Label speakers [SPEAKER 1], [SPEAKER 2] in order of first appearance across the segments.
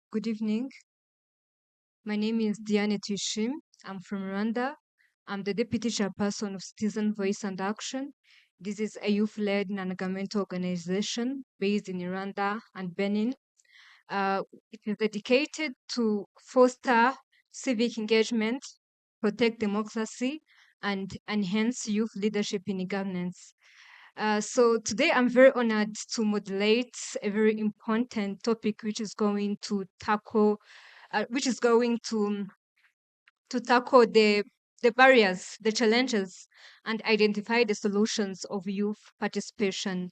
[SPEAKER 1] Good evening. My name is Diane Tuyishime. I'm from Rwanda. I'm the Deputy Chairperson of Citizen Voice and Action. This is a youth-led non-governmental organization based in Rwanda and Benin. It is dedicated to foster civic engagement, protect democracy, and enhance youth leadership in governance. So today I'm very honored to moderate a very important topic, which is going to tackle, which is going to tackle the barriers, the challenges, and identify the solutions of youth participation.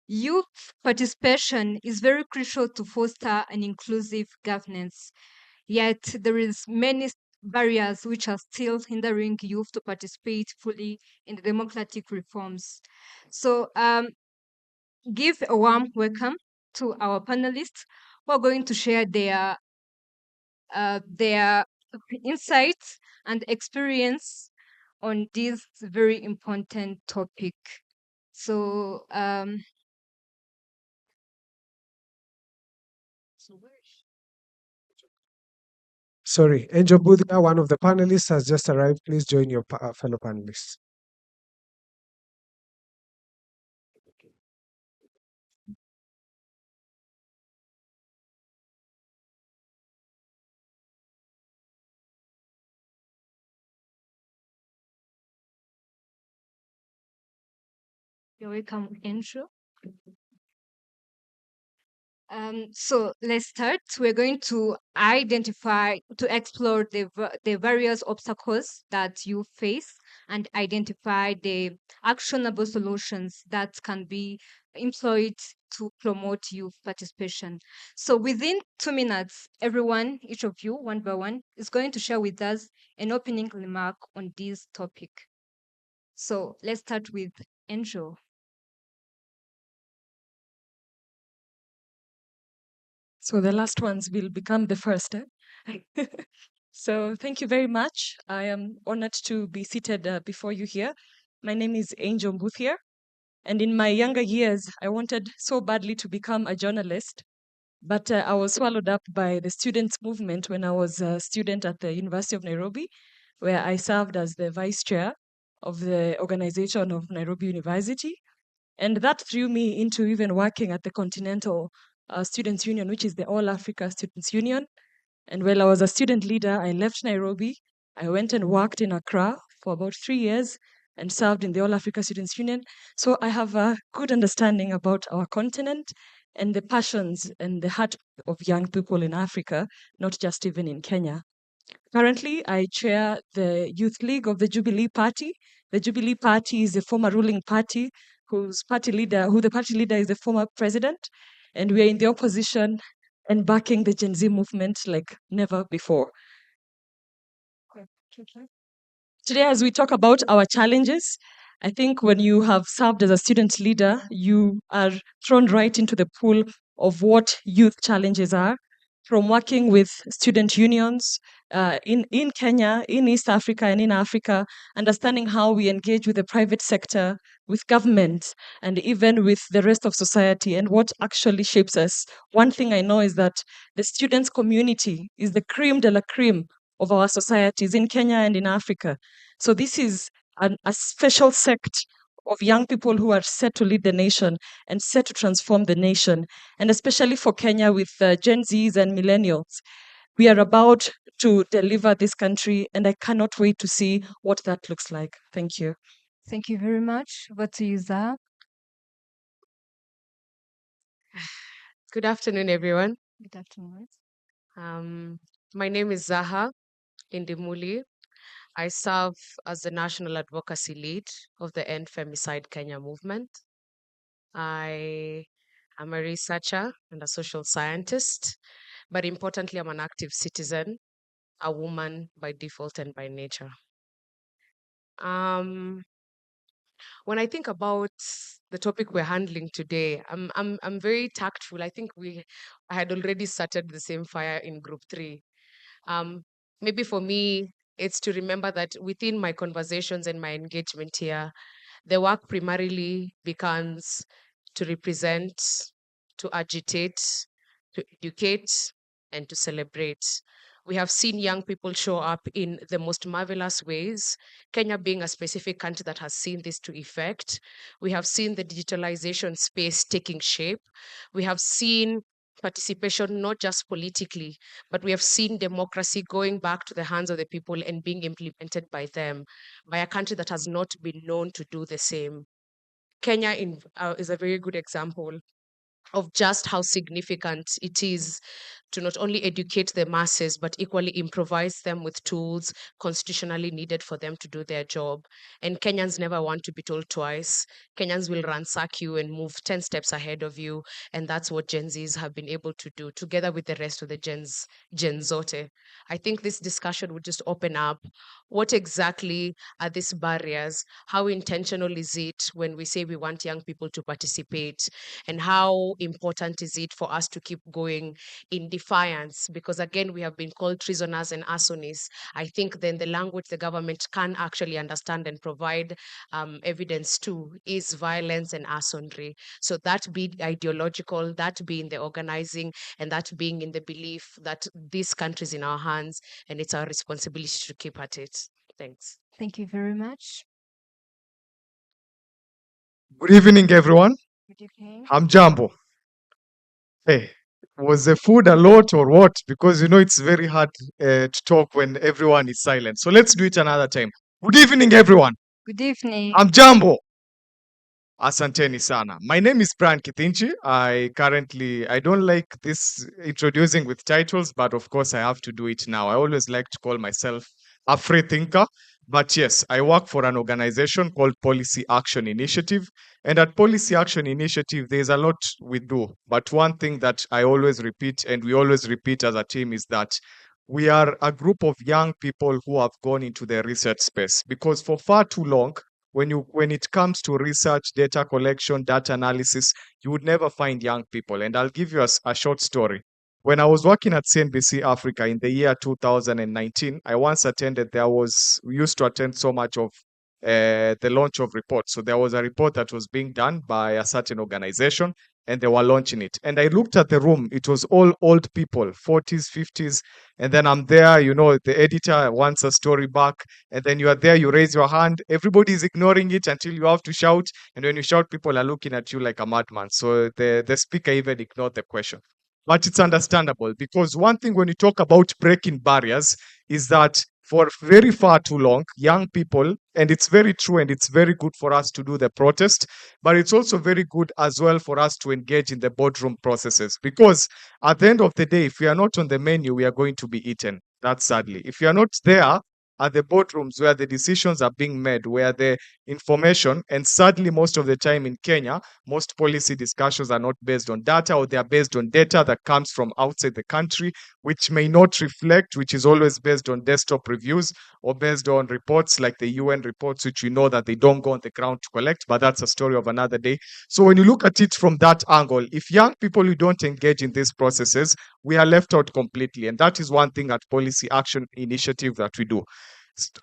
[SPEAKER 1] Youth participation is very crucial to foster an inclusive governance. Yet there is many barriers which are still hindering youth to participate fully in the democratic reforms. So give a warm welcome to our panelists who are going to share their insights and experience on this very important topic. So,
[SPEAKER 2] Sorry, Angel Mbuthia, one of the panelists, has just arrived. Please join your fellow panelists.
[SPEAKER 1] you're welcome, Andrew. So let's start. We're going to explore the various obstacles that you face and identify the actionable solutions that can be employed to promote youth participation. So within 2 minutes, everyone, each of you, one by one, is going to share with us an opening remark on this topic. So let's start with Angel.
[SPEAKER 3] So the last ones will become the first. So thank you very much. I am honored to be seated before you here. My name is Angel Mbuthia. And in my younger years, I wanted so badly to become a journalist. But I was swallowed up by the students' movement when I was a student at the University of Nairobi, where I served as the vice chair of the organization of Nairobi University. And that threw me into even working at the Continental Students' Union, which is the All Africa Students' Union. And while I was a student leader, I left Nairobi. I went and worked in Accra for about 3 years and served in the All Africa Students' Union. So I have a good understanding about our continent and the passions and the heart of young people in Africa, not just even in Kenya. Currently, I chair the Youth League of the Jubilee Party. The Jubilee Party is a former ruling party who the party leader is the former president, and we are in the opposition and backing the Gen Z movement like never before. Today, as we talk about our challenges, I think when you have served as a student leader, you are thrown right into the pool of what youth challenges are, from working with student unions in Kenya, in East Africa, and in Africa, understanding how we engage with the private sector, with government, and even with the rest of society, and what actually shapes us. One thing I know is that the students' community is the creme de la creme of our societies in Kenya and in Africa. So this is a special sect of young people who are set to lead the nation and set to transform the nation. And especially for Kenya with Gen Zs and millennials, we are about to deliver this country, and I cannot wait to see what that looks like. Thank you.
[SPEAKER 1] Thank you very much. Over to you, Zaha.
[SPEAKER 4] Good afternoon, everyone.
[SPEAKER 1] Good afternoon.
[SPEAKER 4] My name is Zaha Indimuli. I serve as the National Advocacy Lead of the End Femicide Kenya movement. I am a researcher and a social scientist, but importantly, I'm an active citizen, a woman by default and by nature. When I think about the topic we're handling today, I'm very tactful. I think I had already started the same fire in group 3. Maybe for me, it's to remember that within my conversations and my engagement here, the work primarily becomes to represent, to agitate, to educate, and to celebrate. We have seen young people show up in the most marvelous ways. Kenya being a specific country that has seen this to effect. We have seen the digitalization space taking shape. We have seen participation not just politically, but we have seen democracy going back to the hands of the people and being implemented by them, by a country that has not been known to do the same. Kenya is a very good example of just how significant it is to not only educate the masses, but equally improvise them with tools constitutionally needed for them to do their job. And Kenyans never want to be told twice. Kenyans will ransack you and move 10 steps ahead of you. And that's what Gen Zs have been able to do together with the rest of the Gen Zote. I think this discussion would just open up what exactly are these barriers? How intentional is it when we say we want young people to participate? And how important is it for us to keep going in defiance? Because again, we have been called treasoners and arsonists. I think then the language the government can actually understand and provide evidence to is violence and arsonry. So that be ideological, that being the organizing, and that being in the belief that this country is in our hands and it's our responsibility to keep at it. Thanks.
[SPEAKER 1] Thank you very much.
[SPEAKER 5] Good evening, everyone.
[SPEAKER 1] Good evening.
[SPEAKER 5] Hamjambo. Hey, was the food a lot or what? Because it's very hard to talk when everyone is silent. So let's do it another time. Good evening, everyone.
[SPEAKER 1] Good evening.
[SPEAKER 5] Hamjambo. Asanteni sana. My name is Brian Kithinji. I don't like this introducing with titles, but of course I have to do it now. I always like to call myself a free thinker. But yes, I work for an organization called Policy Action Initiative. And at Policy Action Initiative, there's a lot we do. But one thing that I always repeat, and we always repeat as a team, is that we are a group of young people who have gone into the research space. Because for far too long, when it comes to research, data collection, data analysis, you would never find young people. And I'll give you a short story. When I was working at CNBC Africa in the year 2019, I once attended, we used to attend so much of the launch of reports. So there was a report that was being done by a certain organization and they were launching it. And I looked at the room, it was all old people, 40s, 50s. And then I'm there, the editor wants a story back. And then you are there, you raise your hand. Everybody is ignoring it until you have to shout. And when you shout, people are looking at you like a madman. So the speaker even ignored the question. But it's understandable because one thing when you talk about breaking barriers is that for very far too long, young people, and it's very true and it's very good for us to do the protest, but it's also very good as well for us to engage in the boardroom processes because at the end of the day, if we are not on the menu, we are going to be eaten. That's sadly. If you are not there at the boardrooms where the decisions are being made, where the information, and sadly, most of the time in Kenya, most policy discussions are not based on data or they are based on data that comes from outside the country, which may not reflect, which is always based on desktop reviews or based on reports like the UN reports, which we know that they don't go on the ground to collect, but that's a story of another day. So when you look at it from that angle, if young people who don't engage in these processes, we are left out completely. And that is one thing at Policy Action Initiative that we do.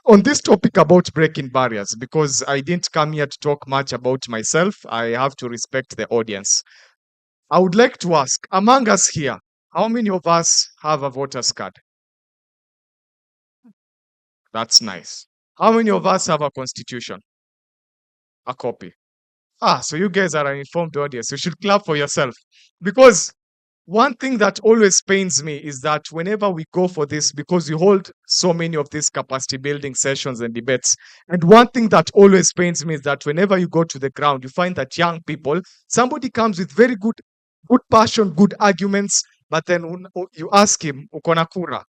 [SPEAKER 5] On this topic about breaking barriers, because I didn't come here to talk much about myself, I have to respect the audience. I would like to ask, among us here, how many of us have a voter's card? That's nice. How many of us have a constitution? A copy. So you guys are an informed audience. You should clap for yourself. Because one thing that always pains me is that whenever we go for this, because you hold so many of these capacity building sessions and debates, and one thing that always pains me is that whenever you go to the ground, you find that young people, somebody comes with very good passion, good arguments, but then you ask him, ukona kura?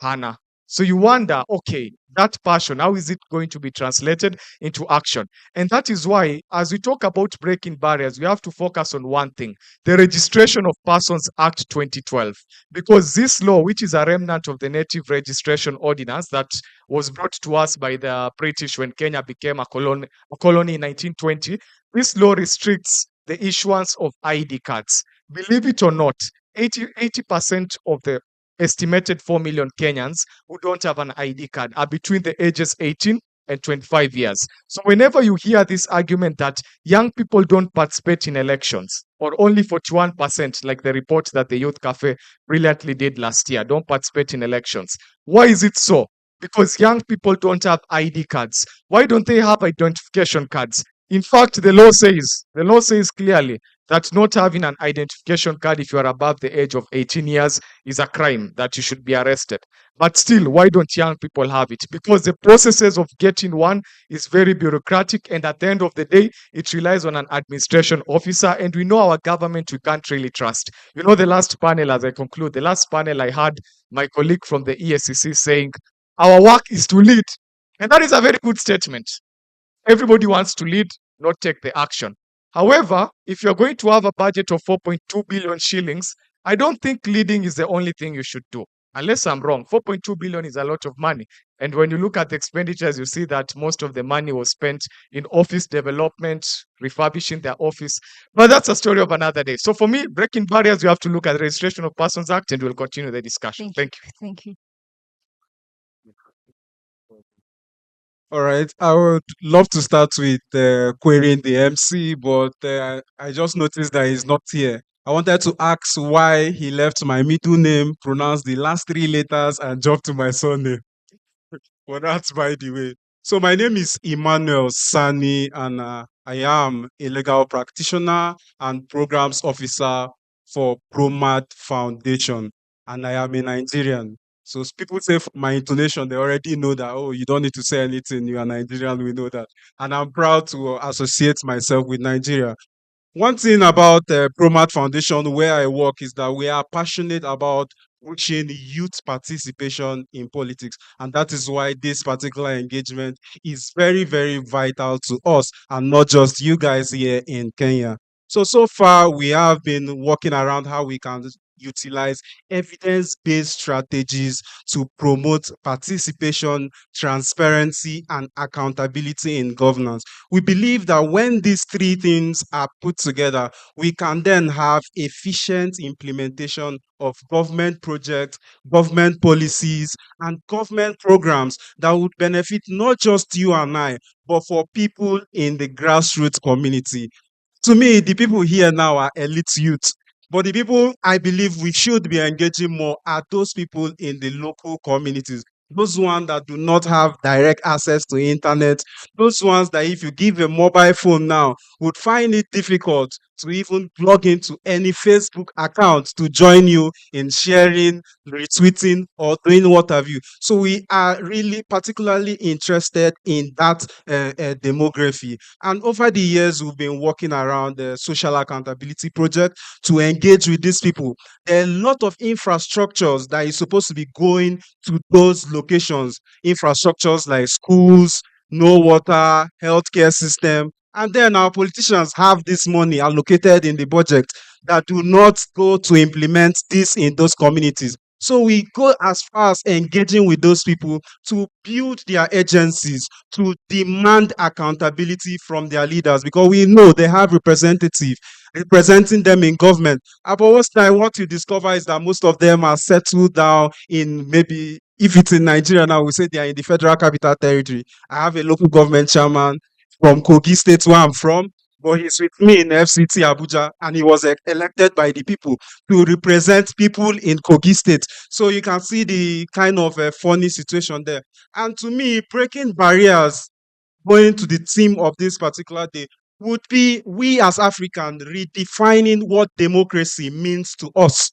[SPEAKER 5] Hana. So you wonder, okay, that passion, how is it going to be translated into action? And that is why, as we talk about breaking barriers, we have to focus on one thing, the Registration of Persons Act 2012. Because this law, which is a remnant of the Native Registration Ordinance that was brought to us by the British when Kenya became a colony in 1920, this law restricts the issuance of ID cards. Believe it or not, 80% of the estimated 4 million Kenyans who don't have an ID card are between the ages 18 and 25 years. So whenever you hear this argument that young people don't participate in elections, or only 41%, like the report that the Youth Cafe brilliantly did last year, don't participate in elections. Why is it so? Because young people don't have ID cards. Why don't they have identification cards? In fact, the law says clearly that not having an identification card if you are above the age of 18 years is a crime that you should be arrested. But still, why don't young people have it? Because the processes of getting one is very bureaucratic, and at the end of the day, it relies on an administration officer. And we know our government we can't really trust. You know, the last panel, as I conclude, the last panel I had my colleague from the ESCC saying, our work is to lead. And that is a very good statement. Everybody wants to lead, not take the action. However, if you're going to have a budget of 4.2 billion shillings, I don't think leading is the only thing you should do. Unless I'm wrong, 4.2 billion is a lot of money. And when you look at the expenditures, you see that most of the money was spent in office development, refurbishing their office. But that's a story of another day. So for me, breaking barriers, you have to look at the Registration of Persons Act, and we'll continue the discussion. Thank you.
[SPEAKER 1] Thank you.
[SPEAKER 6] All right. I would love to start with querying the MC, but I just noticed that he's not here. I wanted to ask why he left my middle name, pronounced the last three letters, and jumped to my surname. Well, that's by the way. So my name is Emmanuel Sani, and I am a legal practitioner and programs officer for Promad Foundation, and I am a Nigerian. So people say my intonation, they already know that, oh, you don't need to say anything, you are Nigerian, we know that. And I'm proud to associate myself with Nigeria. One thing about the Promad Foundation, where I work, is that we are passionate about pushing youth participation in politics. And that is why this particular engagement is very, very vital to us and not just you guys here in Kenya. So far, we have been working around how we can utilize evidence-based strategies to promote participation, transparency, and accountability in governance. We believe that when these three things are put together, we can then have efficient implementation of government projects, government policies, and government programs that would benefit not just you and I, but for people in the grassroots community. To me, the people here now are elite youth. But the people I believe we should be engaging more are those people in the local communities. Those ones that do not have direct access to internet, those ones that if you give a mobile phone now would find it difficult to even log into any Facebook account to join you in sharing, retweeting, or doing what have you. So we are really particularly interested in that demography. And over the years, we've been working around the social accountability project to engage with these people. There are a lot of infrastructures that is supposed to be going to those locations, infrastructures like schools, no water, healthcare system. And then our politicians have this money allocated in the budget that do not go to implement this in those communities. So we go as far as engaging with those people to build their agencies, to demand accountability from their leaders, because we know they have representatives representing them in government. But most time, what you discover is that most of them are settled down in, maybe if it's in Nigeria now, we say they are in the Federal Capital Territory. I have a local government chairman from Kogi State, where I'm from, but he's with me in FCT Abuja, and he was elected by the people to represent people in Kogi State. So you can see the kind of funny situation there. And to me, breaking barriers, going to the theme of this particular day, would be we as Africans redefining what democracy means to us.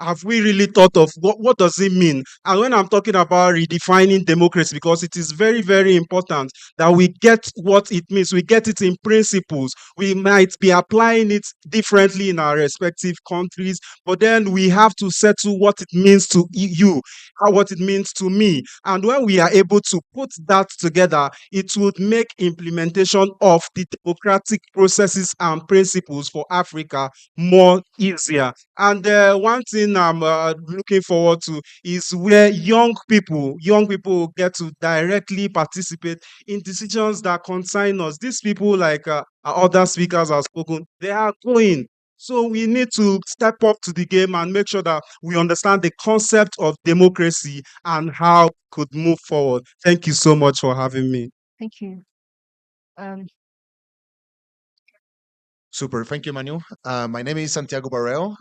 [SPEAKER 6] Have we really thought of what does it mean? And when I'm talking about redefining democracy, because it is very, very important that we get what it means, we get it in principles. We might be applying it differently in our respective countries, but then we have to settle what it means to you, what it means to me. And when we are able to put that together, it would make implementation of the democratic processes and principles for Africa more easier. And one thing I'm looking forward to is where young people get to directly participate in decisions that concern us. These people, like other speakers have spoken, they are going So we need to step up to the game and make sure that we understand the concept of democracy and how it could move forward. Thank you so much for having me.
[SPEAKER 1] Thank you.
[SPEAKER 7] Super. Thank you, Manu. My name is Santiago Barrail.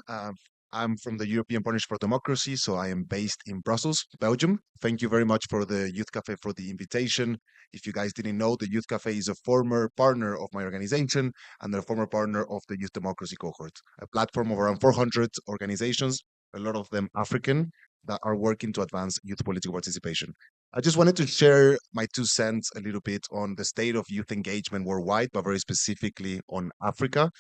[SPEAKER 7] I'm from the European Partnership for Democracy, so I am based in Brussels, Belgium. Thank you very much for the Youth Cafe for the invitation. If you guys didn't know, the Youth Cafe is a former partner of my organization and a former partner of the Youth Democracy Cohort, a platform of around 400 organizations, a lot of them African, that are working to advance youth political participation. I just wanted to share my 2 cents a little bit on the state of youth engagement worldwide, but very specifically on Africa.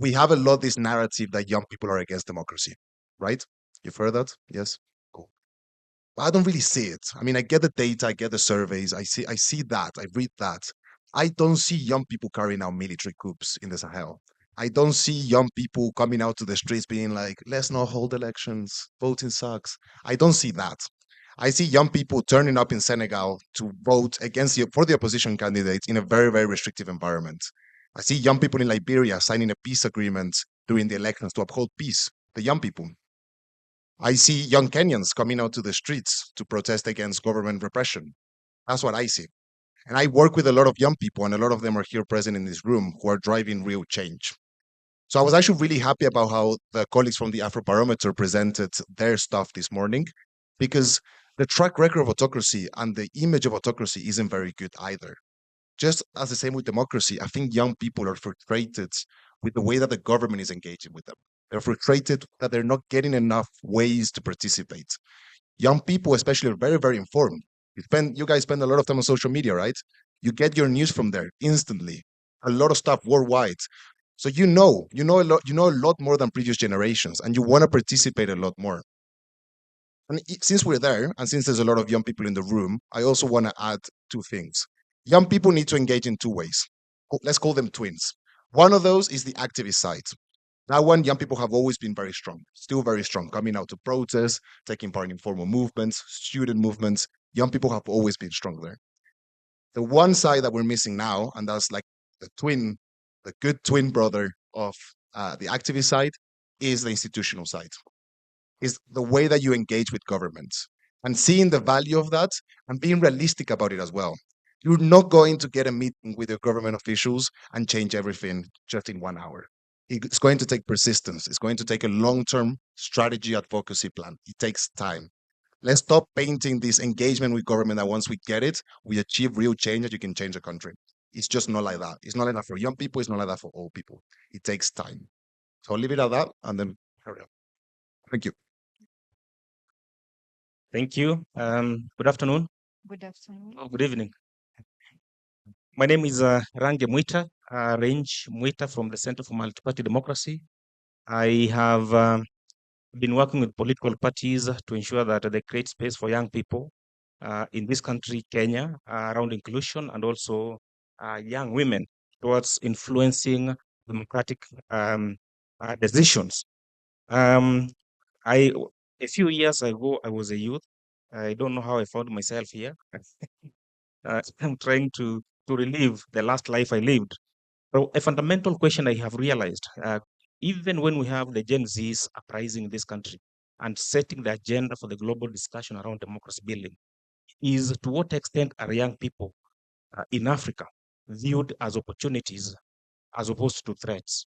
[SPEAKER 7] We have a lot this narrative that young people are against democracy, right? You've heard that? Yes? Cool. But I don't really see it. I mean, I get the data, I get the surveys, I see that, I read that. I don't see young people carrying out military coups in the Sahel. I don't see young people coming out to the streets being like, let's not hold elections, voting sucks. I don't see that. I see young people turning up in Senegal to vote for the opposition candidates in a very, very restrictive environment. I see young people in Liberia signing a peace agreement during the elections to uphold peace. The young people. I see young Kenyans coming out to the streets to protest against government repression. That's what I see. And I work with a lot of young people, and a lot of them are here present in this room who are driving real change. So I was actually really happy about how the colleagues from the Afrobarometer presented their stuff this morning, because the track record of autocracy and the image of autocracy isn't very good either. Just as the same with democracy, I think young people are frustrated with the way that the government is engaging with them. They're frustrated that they're not getting enough ways to participate. Young people, especially, are very, very informed. You guys spend a lot of time on social media, right? You get your news from there instantly. A lot of stuff worldwide. So you know a lot more than previous generations, and you want to participate a lot more. And since we're there, and since there's a lot of young people in the room, I also want to add 2 things. Young people need to engage in 2 ways. Let's call them twins. One of those is the activist side. That one, young people have always been very strong, still very strong, coming out to protest, taking part in informal movements, student movements. Young people have always been strong there. The one side that we're missing now, and that's like the good twin brother of the activist side, is the institutional side, is the way that you engage with governments and seeing the value of that and being realistic about it as well. You're not going to get a meeting with your government officials and change everything just in 1 hour. It's going to take persistence. It's going to take a long-term strategy advocacy plan. It takes time. Let's stop painting this engagement with government that once we get it, we achieve real change that you can change a country. It's just not like that. It's not like that for young people. It's not like that for old people. It takes time. So I'll leave it at that and then carry on. Thank you.
[SPEAKER 8] Thank you. Good afternoon.
[SPEAKER 1] Good afternoon.
[SPEAKER 8] Oh, good evening. My name is Range Mwita, Range Mwita from the Center for Multi-Party Democracy. I have been working with political parties to ensure that they create space for young people in this country, Kenya, around inclusion and also young women towards influencing democratic decisions. A few years ago, I was a youth. I don't know how I found myself here. I'm trying to relive the last life I lived. So a fundamental question I have realized, even when we have the Gen Zs uprising in this country and setting the agenda for the global discussion around democracy building, is to what extent are young people in Africa viewed as opportunities as opposed to threats?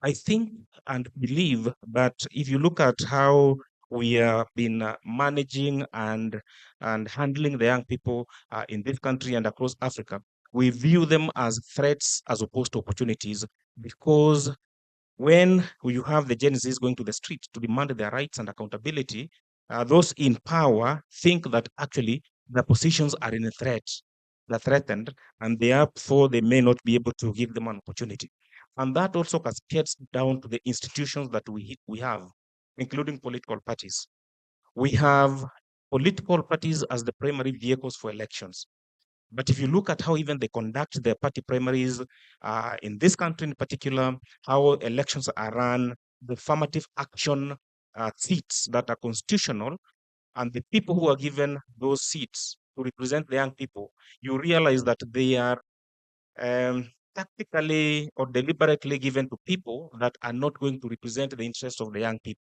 [SPEAKER 8] I think and believe that if you look at how we have been managing and handling the young people in this country and across Africa, we view them as threats as opposed to opportunities, because when you have the Gen Zs going to the streets to demand their rights and accountability, those in power think that actually their positions are in a threat, they're threatened, and therefore they may not be able to give them an opportunity. And that also cascades down to the institutions that we have, including political parties. We have political parties as the primary vehicles for elections. But if you look at how even they conduct their party primaries in this country in particular, how elections are run, the affirmative action seats that are constitutional, and the people who are given those seats to represent the young people, you realize that they are tactically or deliberately given to people that are not going to represent the interests of the young people.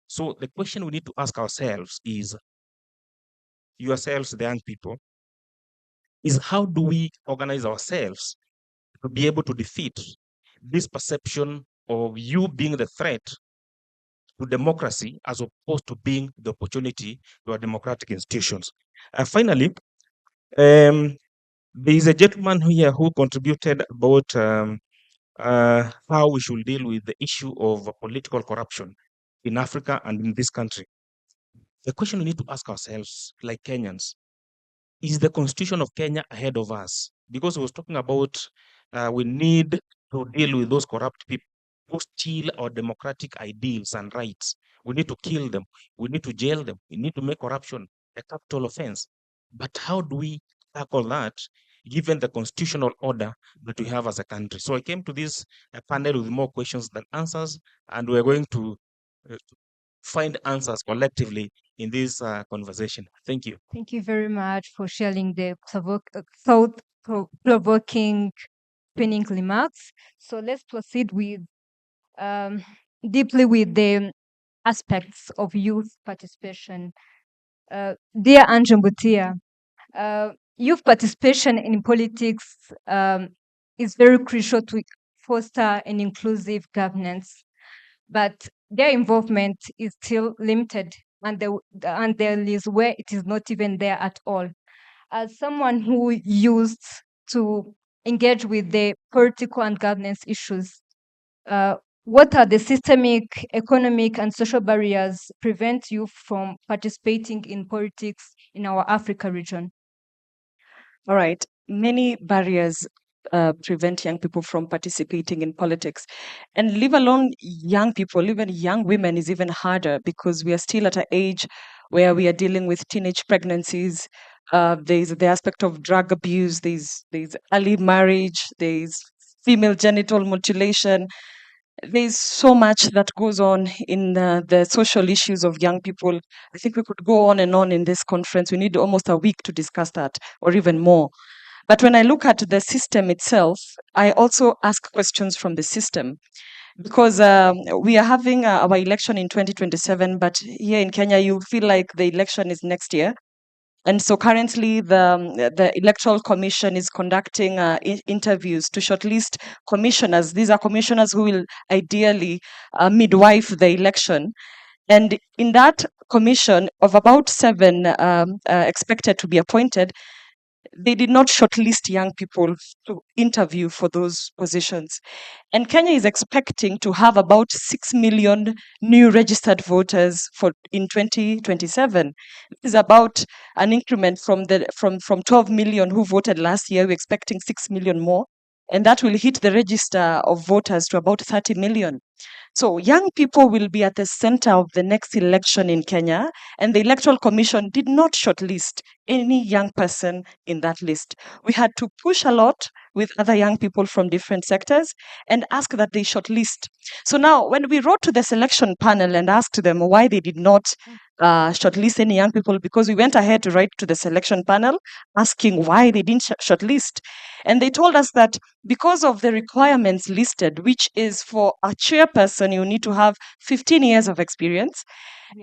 [SPEAKER 8] So the question we need to ask ourselves is, yourselves, the young people, is how do we organize ourselves to be able to defeat this perception of you being the threat to democracy as opposed to being the opportunity to our democratic institutions. Finally, there is a gentleman here who contributed about how we should deal with the issue of political corruption in Africa and in this country. The question we need to ask ourselves, like Kenyans, is the constitution of Kenya ahead of us? Because we was talking about we need to deal with those corrupt people who steal our democratic ideals and rights. We need to kill them. We need to jail them. We need to make corruption a capital offense. But how do we tackle that given the constitutional order that we have as a country? So I came to this panel with more questions than answers, and we're going to find answers collectively in this conversation. Thank you.
[SPEAKER 1] Thank you very much for sharing the thought-provoking opening remarks. So let's proceed with deeply with the aspects of youth participation. Dear Mbuthia, youth participation in politics is very crucial to foster an inclusive governance, but their involvement is still limited, and there is where it is not even there at all. As someone who used to engage with the political and governance issues, what are the systemic, economic, and social barriers prevent you from participating in politics in our Africa region?
[SPEAKER 3] All right. Many barriers prevent young people from participating in politics. And leave alone young people, even young women is even harder because we are still at an age where we are dealing with teenage pregnancies. There's the aspect of drug abuse, there's early marriage, there's female genital mutilation. There's so much that goes on in the social issues of young people. I think we could go on and on in this conference. We need almost a week to discuss that, or even more. But when I look at the system itself, I also ask questions from the system because we are having our election in 2027, but here in Kenya, you feel like the election is next year. And so currently, the Electoral Commission is conducting interviews to shortlist commissioners. These are commissioners who will ideally midwife the election. And in that commission, of about 7 expected to be appointed, they did not shortlist young people to interview for those positions. And Kenya is expecting to have about 6 million new registered voters in 2027. This is about an increment from 12 million who voted last year. We're expecting 6 million more. And that will hit the register of voters to about 30 million. So young people will be at the center of the next election in Kenya, and the Electoral Commission did not shortlist any young person in that list. We had to push a lot with other young people from different sectors and ask that they shortlist. So now, when we wrote to the selection panel and asked them why they did not shortlist any young people, because we went ahead to write to the selection panel asking why they didn't shortlist. And they told us that because of the requirements listed, which is for a chairperson, you need to have 15 years of experience.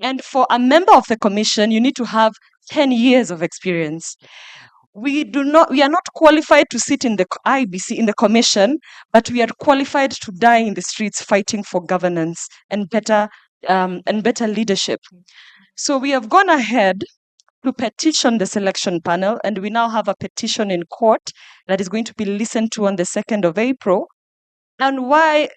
[SPEAKER 3] And for a member of the commission, you need to have 10 years of experience. We are not qualified to sit in the IBC, in the commission, but we are qualified to die in the streets fighting for governance and better leadership. So we have gone ahead to petition the selection panel, and we now have a petition in court that is going to be listened to on the 2nd of April. And why?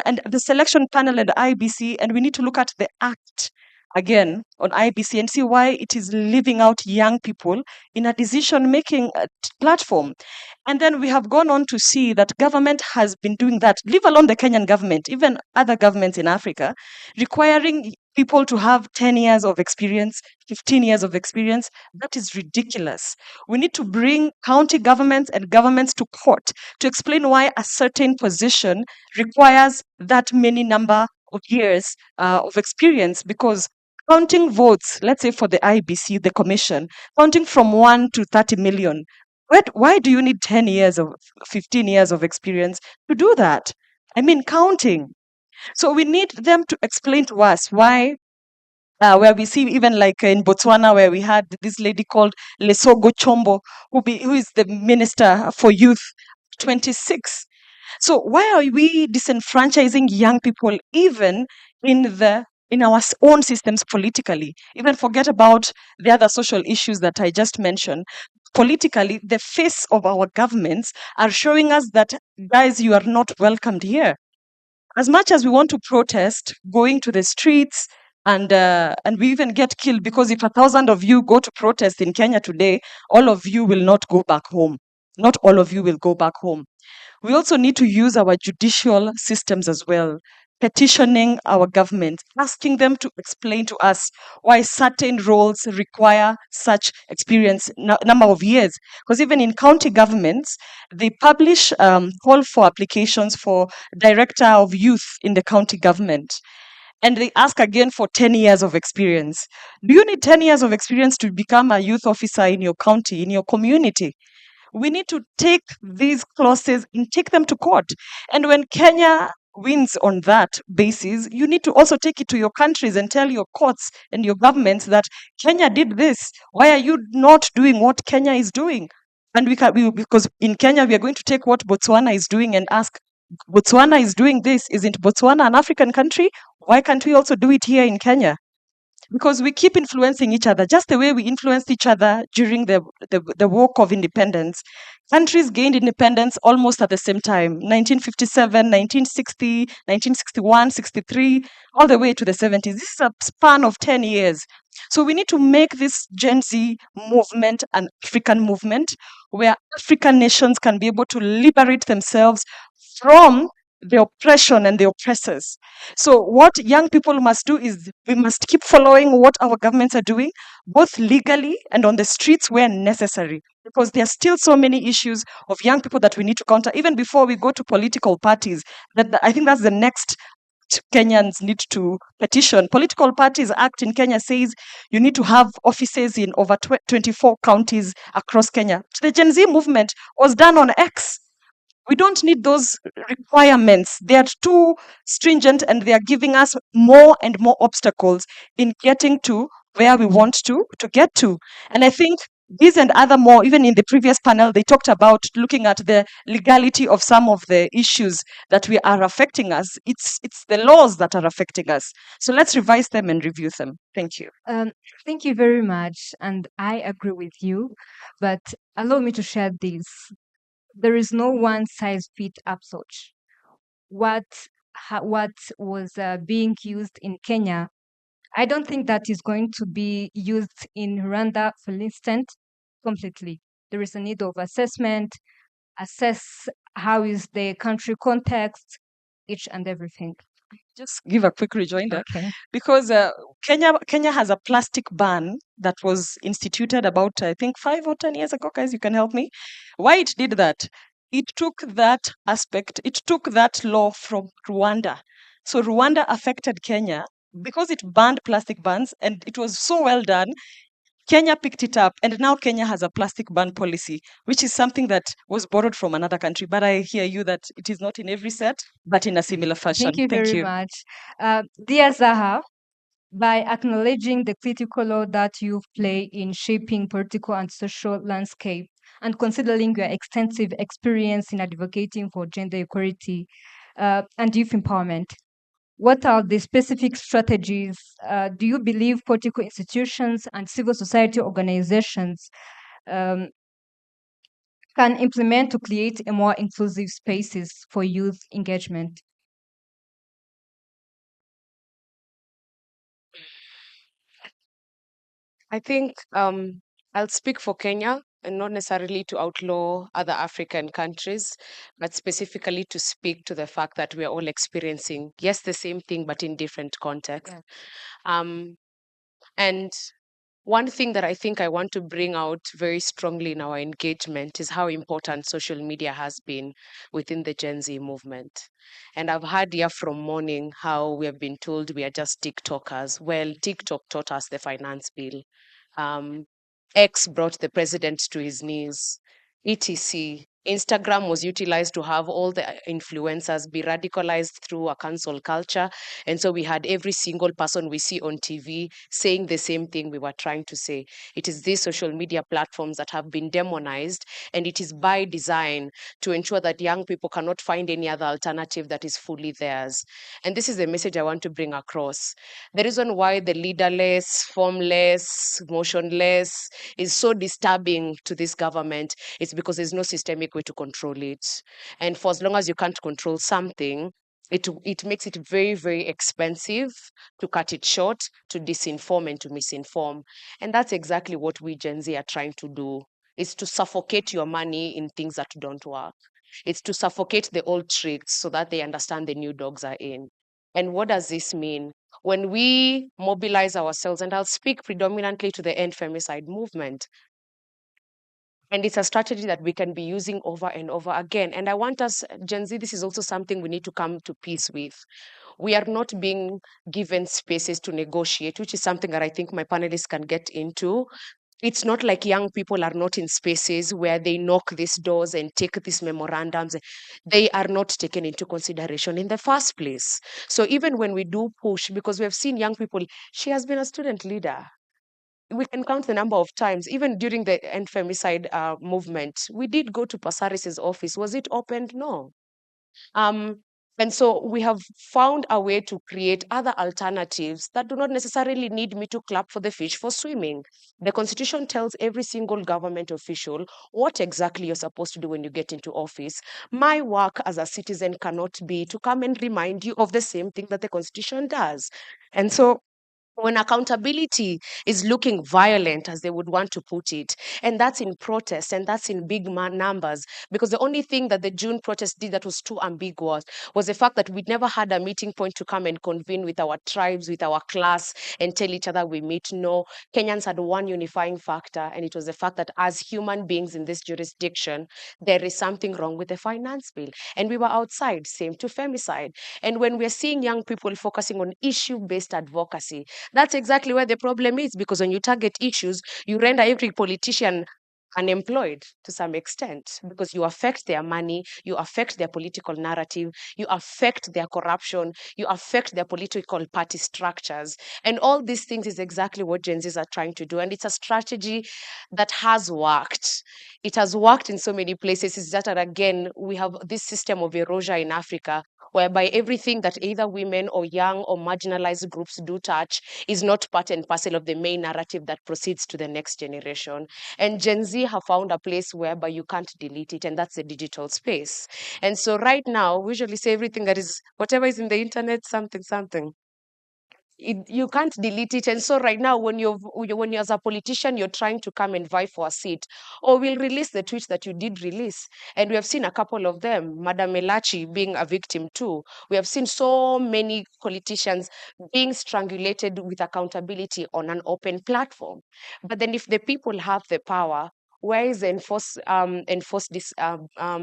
[SPEAKER 3] And the selection panel and the IBC, and we need to look at the act again on IBC and see why it is leaving out young people in a decision-making platform. And then we have gone on to see that government has been doing that, leave alone the Kenyan government, even other governments in Africa, requiring people to have 10 years of experience, 15 years of experience. That is ridiculous. We need to bring county governments and governments to court to explain why a certain position requires that many number of years of experience, because counting votes, let's say for the IBC, the commission, counting from 1 to 30 million, Why do you need 10 years of 15 years of experience to do that? I mean, counting. So we need them to explain to us why, where we see even like in Botswana, where we had this lady called Lesogo Chombo, who is the minister for youth, 26. So why are we disenfranchising young people even in our own systems politically? Even forget about the other social issues that I just mentioned. Politically, the face of our governments are showing us that, guys, you are not welcomed here. As much as we want to protest, going to the streets, and we even get killed, because if 1,000 of you go to protest in Kenya today, all of you will not go back home. Not all of you will go back home. We also need to use our judicial systems as well, petitioning our government, asking them to explain to us why certain roles require such experience number of years. Because even in county governments, they publish call for applications for director of youth in the county government. And they ask again for 10 years of experience. Do you need 10 years of experience to become a youth officer in your county, in your community? We need to take these clauses and take them to court. And when Kenya wins on that basis, you need to also take it to your countries and tell your courts and your governments that Kenya did this. Why are you not doing what Kenya is doing? And because in Kenya, we are going to take what Botswana is doing and ask, Botswana is doing this. Isn't Botswana an African country? Why can't we also do it here in Kenya? Because we keep influencing each other, just the way we influenced each other during the walk of independence. Countries gained independence almost at the same time, 1957, 1960, 1961, 63, all the way to the 70s. This is a span of 10 years. So we need to make this Gen Z movement an African movement, where African nations can be able to liberate themselves from the oppression and the oppressors. So what young people must do is we must keep following what our governments are doing, both legally and on the streets where necessary, because there are still so many issues of young people that we need to counter, even before we go to political parties. I think that's the next Kenyans need to petition. Political Parties Act in Kenya says you need to have offices in over 24 counties across Kenya. The Gen Z movement was done on X. We don't need those requirements. They are too stringent, and they are giving us more and more obstacles in getting to where we want to get to. And I think these and other more, even in the previous panel, they talked about looking at the legality of some of the issues that we are affecting us. It's the laws that are affecting us. So let's revise them and review them. Thank you.
[SPEAKER 1] Thank you very much, and I agree with you. But allow me to share this. There is no one size fit approach. What was being used in Kenya, I don't think that is going to be used in Rwanda, for instance, completely. There is a need of assessment, assess how is the country context, each and everything.
[SPEAKER 3] Just give a quick rejoinder.
[SPEAKER 1] Okay.
[SPEAKER 3] Because Kenya has a plastic ban that was instituted about, I think, 5 or 10 years ago. Guys, you can help me. Why it did that? It took that aspect, it took that law from Rwanda. So Rwanda affected Kenya because it banned plastic bans, and it was so well done. Kenya picked it up, and now Kenya has a plastic ban policy, which is something that was borrowed from another country. But I hear you that it is not in every set, but in a similar fashion.
[SPEAKER 1] Thank you very much. Dear Zaha, by acknowledging the critical role that you play in shaping political and social landscape, and considering your extensive experience in advocating for gender equality and youth empowerment, what are the specific strategies do you believe political institutions and civil society organizations can implement to create a more inclusive spaces for youth engagement?
[SPEAKER 4] I think I'll speak for Kenya, and not necessarily to outlaw other African countries, but specifically to speak to the fact that we are all experiencing, yes, the same thing, but in different contexts. And one thing that I think I want to bring out very strongly in our engagement is how important social media has been within the Gen Z movement. And I've heard here from morning how we have been told we are just TikTokers. Well, TikTok taught us the finance bill. X brought the president to his knees. etc. Instagram was utilized to have all the influencers be radicalized through a cancel culture. And so we had every single person we see on TV saying the same thing we were trying to say. It is these social media platforms that have been demonized, and it is by design to ensure that young people cannot find any other alternative that is fully theirs. And this is the message I want to bring across. The reason why the leaderless, formless, motionless is so disturbing to this government is because there's no systemic way to control it. And for as long as you can't control something, it makes it very, very expensive to cut it short, to disinform and to misinform. And that's exactly what we Gen Z are trying to do, is to suffocate your money in things that don't work. It's to suffocate the old tricks so that they understand the new dogs are in. And what does this mean? When we mobilize ourselves, and I'll speak predominantly to the end femicide movement, and it's a strategy that we can be using over and over again. And I want us, Gen Z, this is also something we need to come to peace with. We are not being given spaces to negotiate, which is something that I think my panelists can get into. It's not like young people are not in spaces where they knock these doors and take these memorandums. They are not taken into consideration in the first place. So even when we do push, because we have seen young people, she has been a student leader. We can count the number of times, even during the end femicide movement, we did go to Pasaris's office. Was it opened? No. And so we have found a way to create other alternatives that do not necessarily need me to clap for the fish for swimming. The Constitution tells every single government official what exactly you're supposed to do when you get into office. My work as a citizen cannot be to come and remind you of the same thing that the Constitution does. And so when accountability is looking violent, as they would want to put it, and that's in protest and that's in big numbers, because the only thing that the June protest did that was too ambiguous was the fact that we never had a meeting point to come and convene with our tribes, with our class, and tell each other we meet. No, Kenyans had one unifying factor, and it was the fact that as human beings in this jurisdiction, there is something wrong with the finance bill. And we were outside, same to femicide. And when we're seeing young people focusing on issue-based advocacy, that's exactly where the problem is, because when you target issues, you render every politician unemployed to some extent, because you affect their money, you affect their political narrative, you affect their corruption, you affect their political party structures. And all these things is exactly what Gen Zs are trying to do. And it's a strategy that has worked. It has worked in so many places. It's just that, again, we have this system of erosion in Africa whereby everything that either women or young or marginalized groups do touch is not part and parcel of the main narrative that proceeds to the next generation. And Gen Z have found a place whereby you can't delete it, and that's the digital space. And so right now, we usually say everything that is, whatever is in the internet, something, something. You can't delete it. And so right now, when you're as a politician, you're trying to come and vie for a seat, or we'll release the tweets that you did release. And we have seen a couple of them, Madam Elachi being a victim too. We have seen so many politicians being strangulated with accountability on an open platform. But then if the people have the power, where is the enforced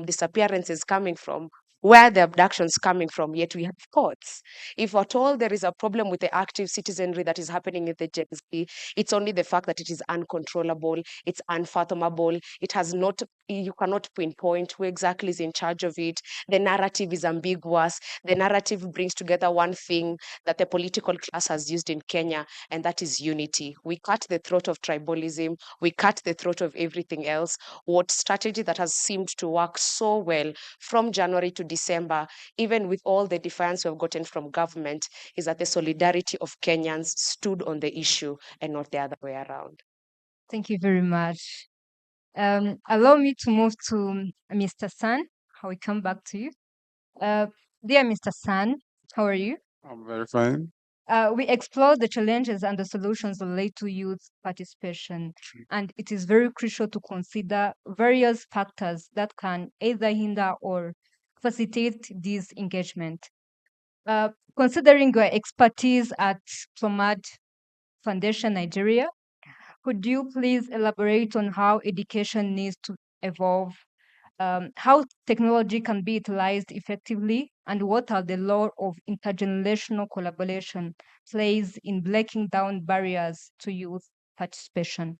[SPEAKER 4] disappearances coming from? Where are the abductions coming from? Yet we have courts. If at all there is a problem with the active citizenry that is happening in the Gen Z, it's only the fact that it is uncontrollable, it's unfathomable, it has not, you cannot pinpoint who exactly is in charge of it. The narrative is ambiguous. The narrative brings together one thing that the political class has used in Kenya, and that is unity. We cut the throat of tribalism, we cut the throat of everything else. What strategy that has seemed to work so well from January to December, even with all the defiance we've gotten from government, is that the solidarity of Kenyans stood on the issue and not the other way around.
[SPEAKER 1] Thank you very much. Allow me to move to Mr. San. How we come back to you. Dear Mr. San, how are you?
[SPEAKER 6] I'm very fine.
[SPEAKER 1] We explore the challenges and the solutions related to youth participation, and it is very crucial to consider various factors that can either hinder or facilitate this engagement. Considering your expertise at Promad Foundation Nigeria, could you please elaborate on how education needs to evolve, how technology can be utilized effectively, and what are the role of intergenerational collaboration plays in breaking down barriers to youth participation?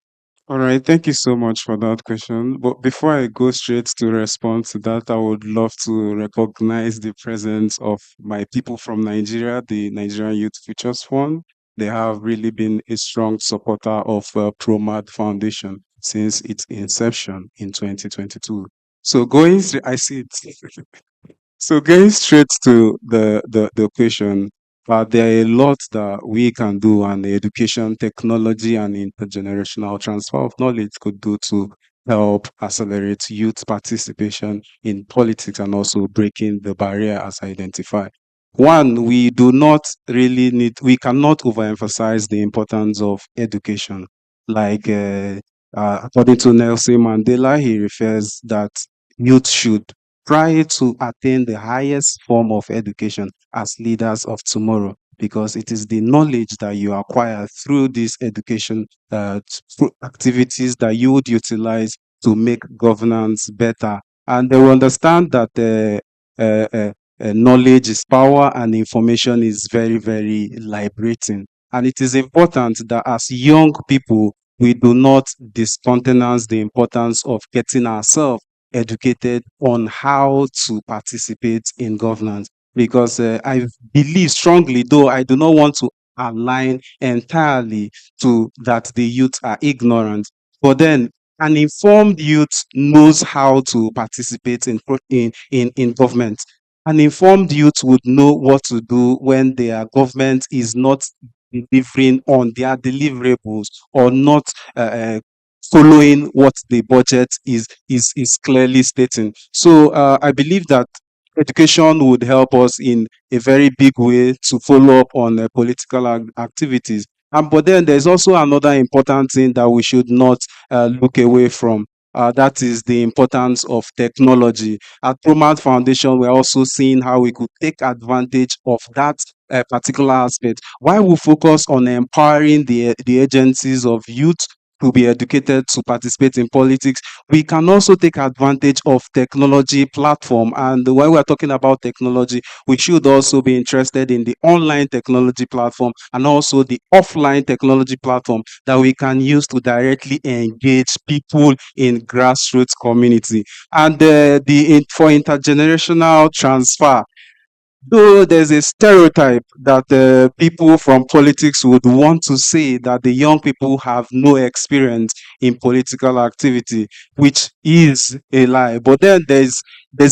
[SPEAKER 6] All right, thank you so much for that question. But before I go straight to respond to that, I would love to recognize the presence of my people from Nigeria, the Nigerian Youth Futures Fund. They have really been a strong supporter of Promad Foundation since its inception in 2022. So I see it. So going straight to the question, there are a lot that we can do, and the education, technology, and intergenerational transfer of knowledge could do to help accelerate youth participation in politics and also breaking the barrier as identified. One, we cannot overemphasize the importance of education. Like, according to Nelson Mandela, he refers that youth should try to attain the highest form of education as leaders of tomorrow, because it is the knowledge that you acquire through this education through activities that you would utilize to make governance better. And they will understand that knowledge is power and information is very, very liberating. And it is important that as young people, we do not discountenance the importance of getting ourselves educated on how to participate in governance, because I believe strongly, though I do not want to align entirely to that the youth are ignorant, but then an informed youth knows how to participate in government. An informed youth would know what to do when their government is not delivering on their deliverables, or not following what the budget is clearly stating. So I believe that education would help us in a very big way to follow up on political activities. And but then there's also another important thing that we should not look away from. That is the importance of technology. At Promad Foundation, we're also seeing how we could take advantage of that particular aspect. While we focus on empowering the agencies of youth to be educated to participate in politics, we can also take advantage of technology platform. And when we're talking about technology, we should also be interested in the online technology platform and also the offline technology platform that we can use to directly engage people in grassroots community. And for intergenerational transfer, though there's a stereotype that people from politics would want to say that the young people have no experience in political activity, which is a lie. But then there's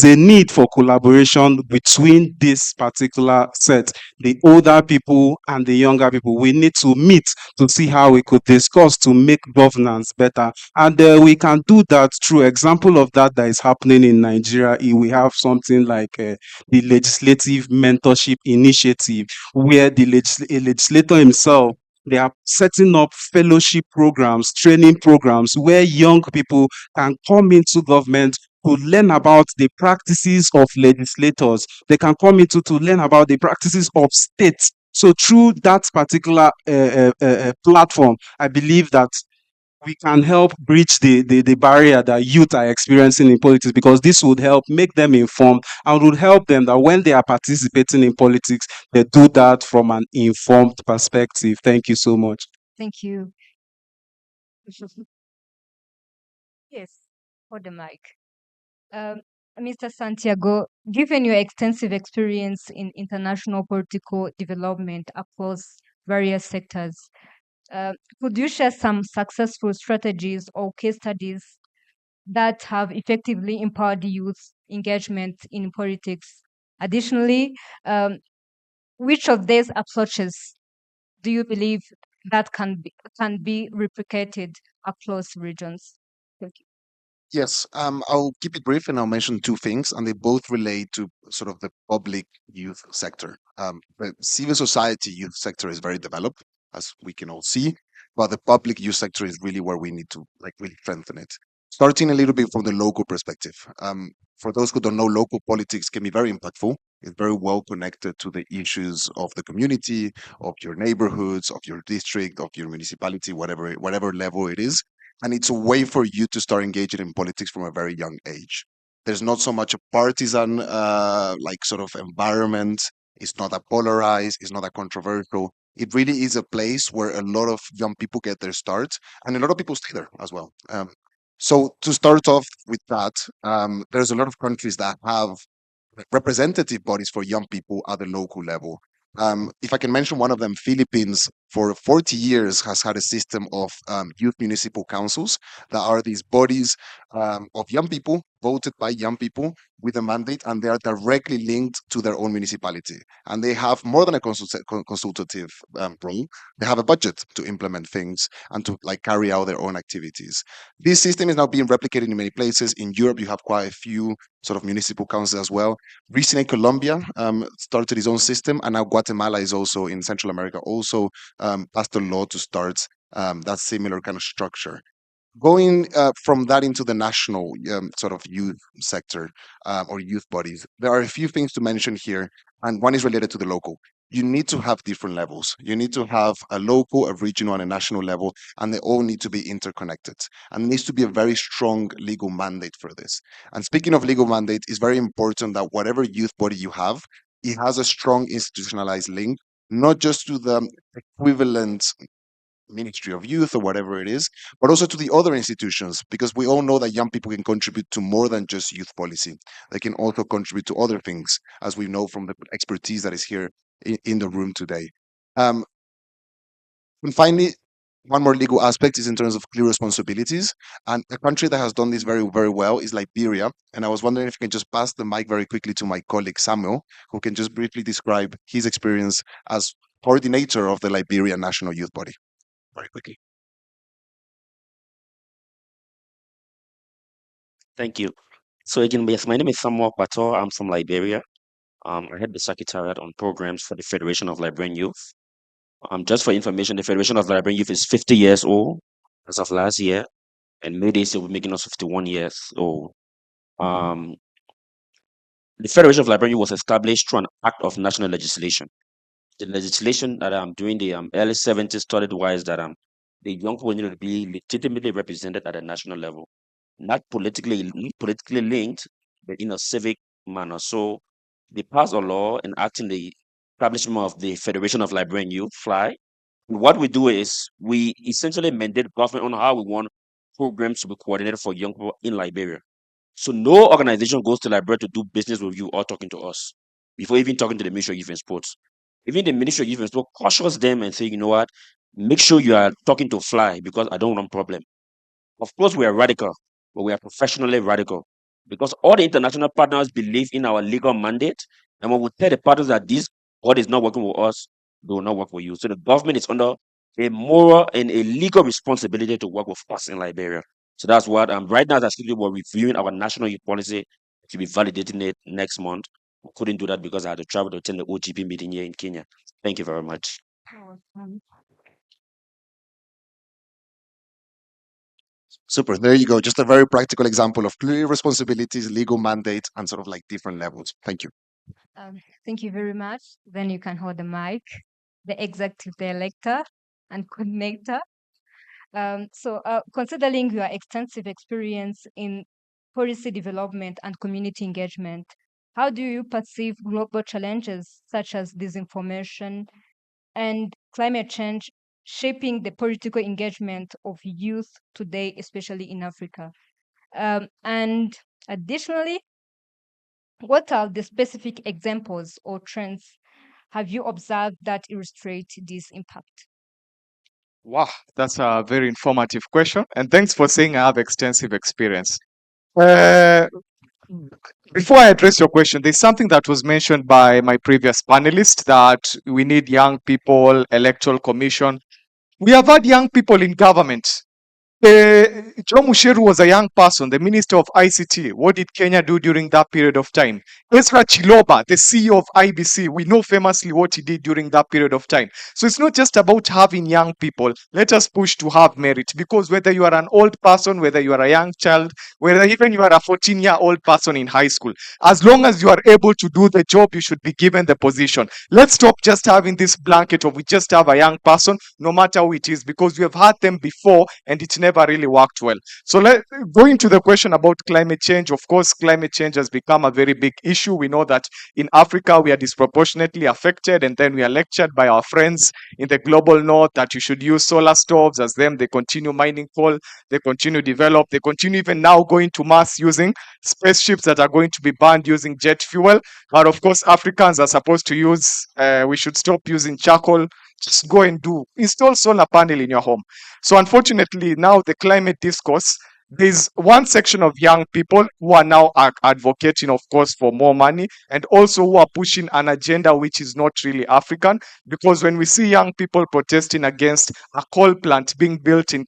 [SPEAKER 6] a need for collaboration between this particular set, the older people and the younger people. We need to meet to see how we could discuss to make governance better. And we can do that through example of that is happening in Nigeria. We have something like the Legislative Mentorship Initiative, where a legislator himself, they are setting up fellowship programs, training programs, where young people can come into government to learn about the practices of legislators. They can come into to learn about the practices of states. So through that particular platform, I believe that we can help breach the barrier that youth are experiencing in politics, because this would help make them informed and would help them that when they are participating in politics, they do that from an informed perspective. Thank you so much.
[SPEAKER 1] Thank you. Yes, for the mic. Mr. Santiago, given your extensive experience in international political development across various sectors, could you share some successful strategies or case studies that have effectively empowered youth engagement in politics? Additionally, which of these approaches do you believe that can be replicated across regions? Thank you.
[SPEAKER 7] Yes, I'll keep it brief and I'll mention two things, and they both relate to sort of the public youth sector. The civil society youth sector is very developed, as we can all see, but the public youth sector is really where we need to like really strengthen it. Starting a little bit from the local perspective. For those who don't know, local politics can be very impactful. It's very well connected to the issues of the community, of your neighborhoods, of your district, of your municipality, whatever level it is, and it's a way for you to start engaging in politics from a very young age. There's not so much a partisan like sort of environment. It's not a polarized. It's not a controversial. it really is a place where a lot of young people get their start, and a lot of people stay there as well. So to start off with that, there's a lot of countries that have representative bodies for young people at the local level. If I can mention one of them, Philippines, for 40 years has had a system of youth municipal councils that are these bodies of young people, voted by young people with a mandate, and they are directly linked to their own municipality. And they have more than a consultative role. They have a budget to implement things and to like carry out their own activities. This system is now being replicated in many places. In Europe, you have quite a few sort of municipal councils as well. Recently, Colombia started its own system, and now Guatemala is also in Central America, also passed a law to start that similar kind of structure. Going from that into the national sort of youth sector or youth bodies, there are a few things to mention here, and one is related to the local. You need to have different levels. You need to have a local, a regional, and a national level, and they all need to be interconnected. And there needs to be a very strong legal mandate for this. And speaking of legal mandate, it's very important that whatever youth body you have, it has a strong institutionalized link, not just to the equivalent Ministry of Youth or whatever it is, but also to the other institutions, because we all know that young people can contribute to more than just youth policy. They can also contribute to other things, as we know from the expertise that is here in the room today. And finally, one more legal aspect is in terms of clear responsibilities. And a country that has done this very, very well is Liberia. And I was wondering if you can just pass the mic very quickly to my colleague Samuel, who can just briefly describe his experience as coordinator of the Liberian National Youth Body. Very quickly.
[SPEAKER 9] Thank you. So again, yes, my name is Samuel Pato. I'm from Liberia. I head the Secretariat on programs for the Federation of Liberian Youth. Just for information, the Federation of Liberian Youth is 50 years old as of last year, and May this year we're making us 51 years old. The Federation of Liberian Youth was established through an act of national legislation. The legislation that during the early 70s started was that the young people needed to be legitimately represented at a national level, not politically linked, but in a civic manner. So they passed a law enacting the establishment of the Federation of Liberian Youth, FLY. And what we do is we essentially mandate government on how we want programs to be coordinated for young people in Liberia. So no organization goes to Liberia to do business with you or talking to us before even talking to the Ministry of Youth and Sports. Even the Ministry of Youth and Sports cautions them and say, you know what, make sure you are talking to FLY because I don't want problem. Of course, we are radical, but we are professionally radical because all the international partners believe in our legal mandate. And when we tell the partners that this body is not working with us, they will not work with you. So the government is under a moral and a legal responsibility to work with us in Liberia. So that's what right now that's we're reviewing our national youth policy to be validating it next month. We couldn't do that because I had to travel to attend the OGP meeting here in Kenya. Thank you very much.
[SPEAKER 7] Super. There you go. Just a very practical example of clear responsibilities, legal mandates, and sort of like different levels. Thank you.
[SPEAKER 1] Thank you very much. Then you can hold the mic, the executive director and coordinator. Considering your extensive experience in policy development and community engagement, how do you perceive global challenges such as disinformation and climate change shaping the political engagement of youth today, especially in Africa? And additionally, what are the specific examples or trends have you observed that illustrate this impact?
[SPEAKER 5] Wow, that's a very informative question. And thanks for saying I have extensive experience. Before I address your question, there's something that was mentioned by my previous panelist that we need young people, electoral commission. We have had young people in government. Joe Musheru was a young person, the Minister of ICT. What did Kenya do during that period of time? Ezra Chiloba, the CEO of IBC, we know famously what he did during that period of time. So it's not just about having young people. Let us push to have merit, because whether you are an old person, whether you are a young child, whether even you are a 14-year-old person in high school, as long as you are able to do the job, you should be given the position. Let's stop just having this blanket of we just have a young person, no matter who it is, because we have had them before and it never never really worked well. So going to the question about climate change, of course, climate change has become a very big issue. We know that in Africa, we are disproportionately affected, and then we are lectured by our friends in the global north that you should use solar stoves. As them, they continue mining coal, they continue develop, they continue even now going to Mars using spaceships that are going to be banned using jet fuel. But of course, Africans are supposed to use, we should stop using charcoal. Just go and install solar panel in your home. So unfortunately, now the climate discourse, there's one section of young people who are now advocating, of course, for more money, and also who are pushing an agenda which is not really African. Because when we see young people protesting against a coal plant being built in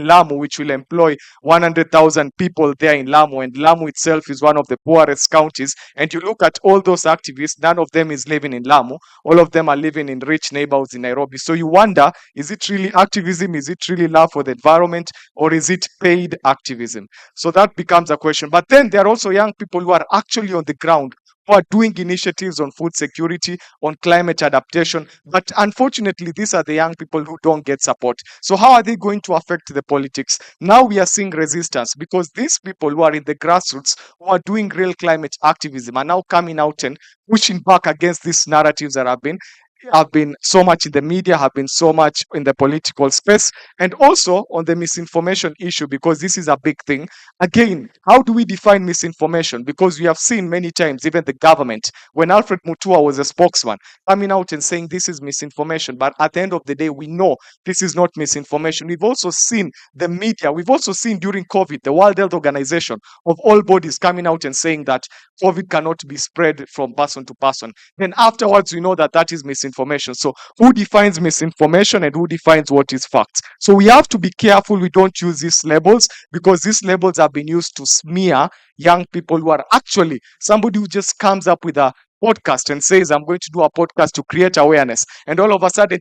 [SPEAKER 5] Lamu, which will employ 100,000 people there in Lamu, and Lamu itself is one of the poorest counties, and you look at all those activists, none of them is living in Lamu. All of them are living in rich neighborhoods in Nairobi. So you wonder, is it really activism? Is it really love for the environment? Or is it paid activism? So that becomes a question. But then there are also young people who are actually on the ground, who are doing initiatives on food security, on climate adaptation. But unfortunately, these are the young people who don't get support. So how are they going to affect the politics? Now we are seeing resistance because these people who are in the grassroots, who are doing real climate activism, are now coming out and pushing back against these narratives that have been so much in the media, have been so much in the political space, and also on the misinformation issue, because this is a big thing. Again, how do we define misinformation? Because we have seen many times, even the government, when Alfred Mutua was a spokesman, coming out and saying this is misinformation. But at the end of the day, we know this is not misinformation. We've also seen the media, we've also seen during COVID, the World Health Organization of all bodies coming out and saying that COVID cannot be spread from person to person. Then afterwards, we know that that is misinformation. So who defines misinformation and who defines what is fact? So we have to be careful we don't use these labels, because these labels have been used to smear young people who are actually somebody who just comes up with a podcast and says, I'm going to do a podcast to create awareness. And all of a sudden,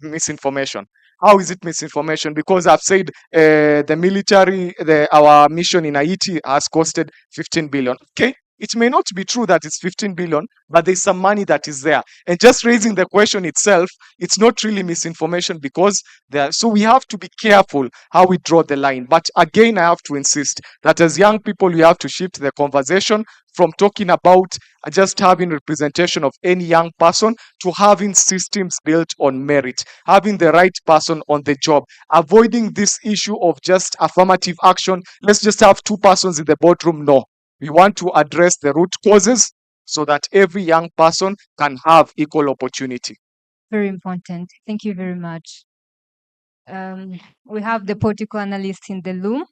[SPEAKER 5] misinformation. How is it misinformation? Because I've said the military, our mission in Haiti has costed 15 billion. Okay, it may not be true that it's 15 billion, but there's some money that is there. And just raising the question itself, it's not really misinformation, because there. So we have to be careful how we draw the line. But again, I have to insist that as young people, we have to shift the conversation from talking about just having representation of any young person to having systems built on merit, having the right person on the job, avoiding this issue of just affirmative action. Let's just have two persons in the boardroom. No, we want to address the root causes so that every young person can have equal opportunity.
[SPEAKER 1] Very important. Thank you very much. We have the political analyst in the room.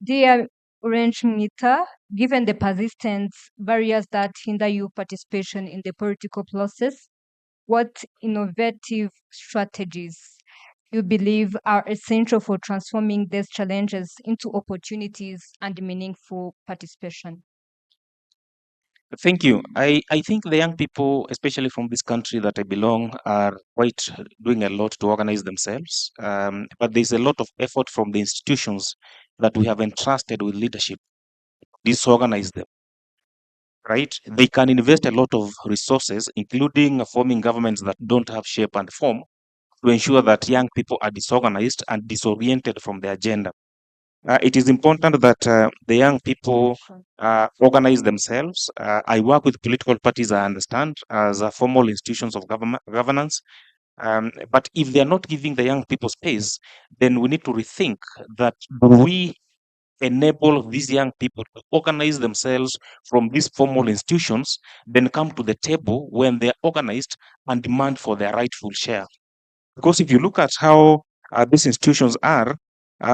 [SPEAKER 1] Dear Orange Meter, given the persistent barriers that hinder youth participation in the political process, what innovative strategies you believe are essential for transforming these challenges into opportunities and meaningful participation?
[SPEAKER 8] Thank you. I think the young people, especially from this country that I belong, are quite doing a lot to organize themselves. But there's a lot of effort from the institutions that we have entrusted with leadership, disorganize them, right? They can invest a lot of resources, including forming governments that don't have shape and form, to ensure that young people are disorganized and disoriented from the agenda. It is important that the young people organize themselves. I work with political parties, I understand, as formal institutions of governance. But if they are not giving the young people space, then we need to rethink that we enable these young people to organize themselves from these formal institutions, then come to the table when they're organized and demand for their rightful share. Because if you look at how these institutions are,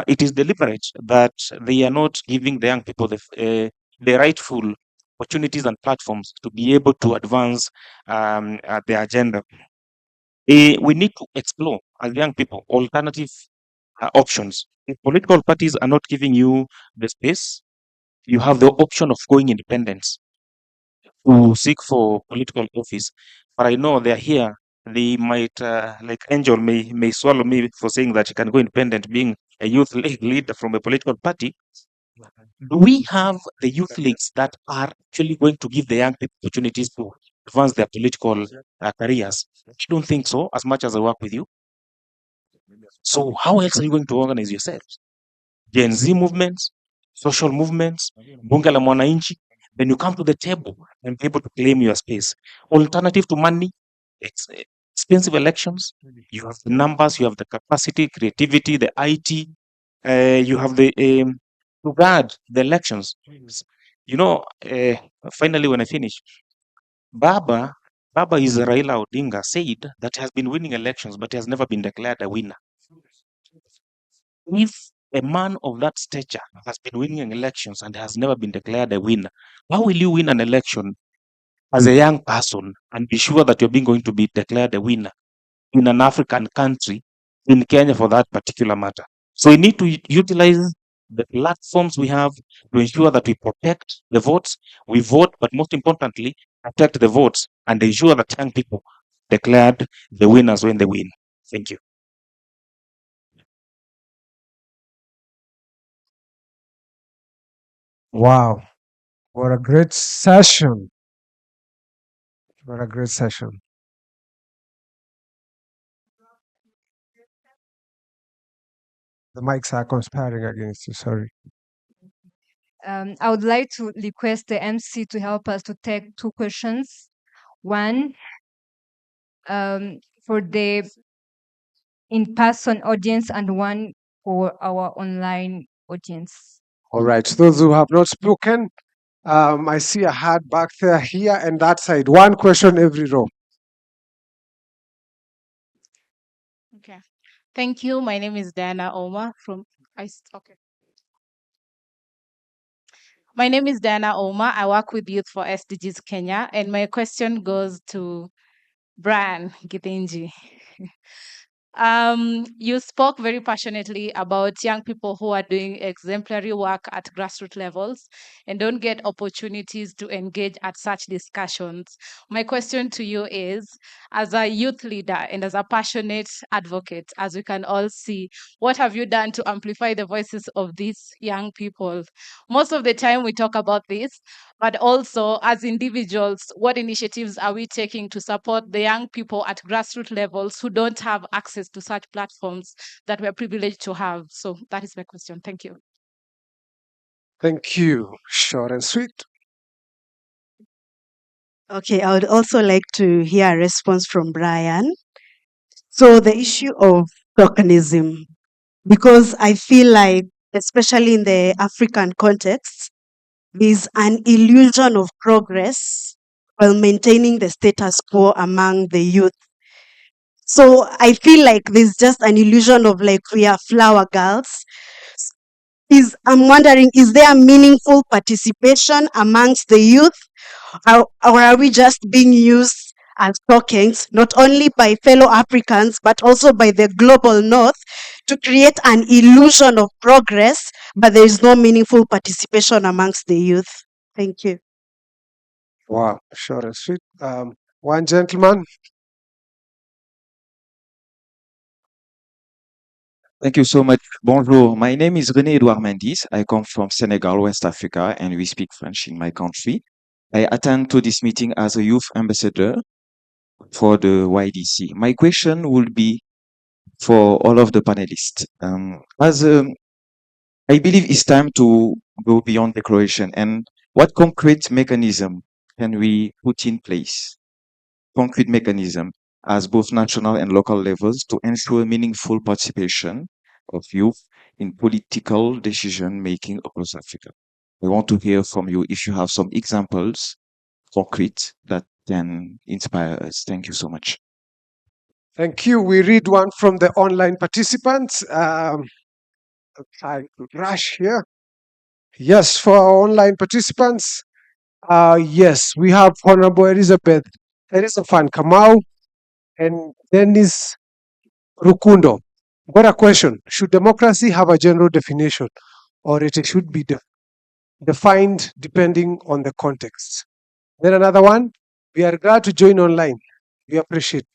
[SPEAKER 8] it is deliberate that they are not giving the young people the rightful opportunities and platforms to be able to advance their agenda. We need to explore, as young people, alternative options. If political parties are not giving you the space, you have the option of going independent to seek for political office. But I know they're here. They might, like Angel, may swallow me for saying that you can go independent, being a youth leader from a political party. Do we have the youth leagues that are actually going to give the young people opportunities to advance their political careers? I don't think so, as much as I work with you. So how else are you going to organize yourselves? Gen Z movements, social movements, bunge la mwananchi, then you come to the table and be able to claim your space. Alternative to money, expensive elections, you have the numbers, you have the capacity, creativity, the IT, you have the to guard the elections. You know, finally, when I finish, Baba is Raila Odinga said that he has been winning elections, but he has never been declared a winner. If a man of that stature has been winning elections and has never been declared a winner, how will you win an election as a young person and be sure that you're being going to be declared a winner in an African country, in Kenya for that particular matter? So we need to utilize the platforms we have to ensure that we protect the votes, we vote, but most importantly, protect the votes and ensure that young people declared the winners when they win. Thank you.
[SPEAKER 2] Wow. What a great session. What a great session. The mics are conspiring against you. Sorry.
[SPEAKER 1] I would like to request the MC to help us to take two questions. One for the in-person audience and one for our online audience.
[SPEAKER 2] All right. Those who have not spoken, I see a hand back there, here, and that side. One question every row.
[SPEAKER 10] Okay. Thank you. My name is Diana Oma from okay. My name is Diana Oma. I work with Youth for SDGs Kenya, and my question goes to Brian Kithinji. You spoke very passionately about young people who are doing exemplary work at grassroots levels and don't get opportunities to engage at such discussions. My question to you is, as a youth leader and as a passionate advocate, as we can all see, what have you done to amplify the voices of these young people? Most of the time we talk about this, but also as individuals, what initiatives are we taking to support the young people at grassroots levels who don't have access to such platforms that we're privileged to have? So that is my question. Thank you.
[SPEAKER 2] Thank you. Short and sweet.
[SPEAKER 11] Okay, I would also like to hear a response from Brian. So the issue of tokenism, because I feel like, especially in the African context, there's an illusion of progress while maintaining the status quo among the youth. So I feel like there's just an illusion of like we are flower girls. I'm wondering, is there meaningful participation amongst the youth, or are we just being used as tokens, not only by fellow Africans, but also by the global north, to create an illusion of progress, but there is no meaningful participation amongst the youth? Thank you.
[SPEAKER 2] Wow. Short and sweet. One gentleman.
[SPEAKER 12] Thank you so much. Bonjour. My name is René Edouard Mendes. I come from Senegal, West Africa, and we speak French in my country. I attend to this meeting as a youth ambassador for the YDC. My question would be for all of the panelists. I believe it's time to go beyond declaration. And what concrete mechanism can we put in place? Concrete mechanism as both national and local levels to ensure meaningful participation of youth in political decision making across Africa. I want to hear from you if you have some examples, concrete, that can inspire us. Thank you so much.
[SPEAKER 2] Thank you. We read one from the online participants. I rush here. Yes, for our online participants, yes, we have Honorable Elizabeth Fan Kamau and Dennis Rukundo. Got a question. Should democracy have a general definition, or it should be defined depending on the context? Then another one. We are glad to join online. We appreciate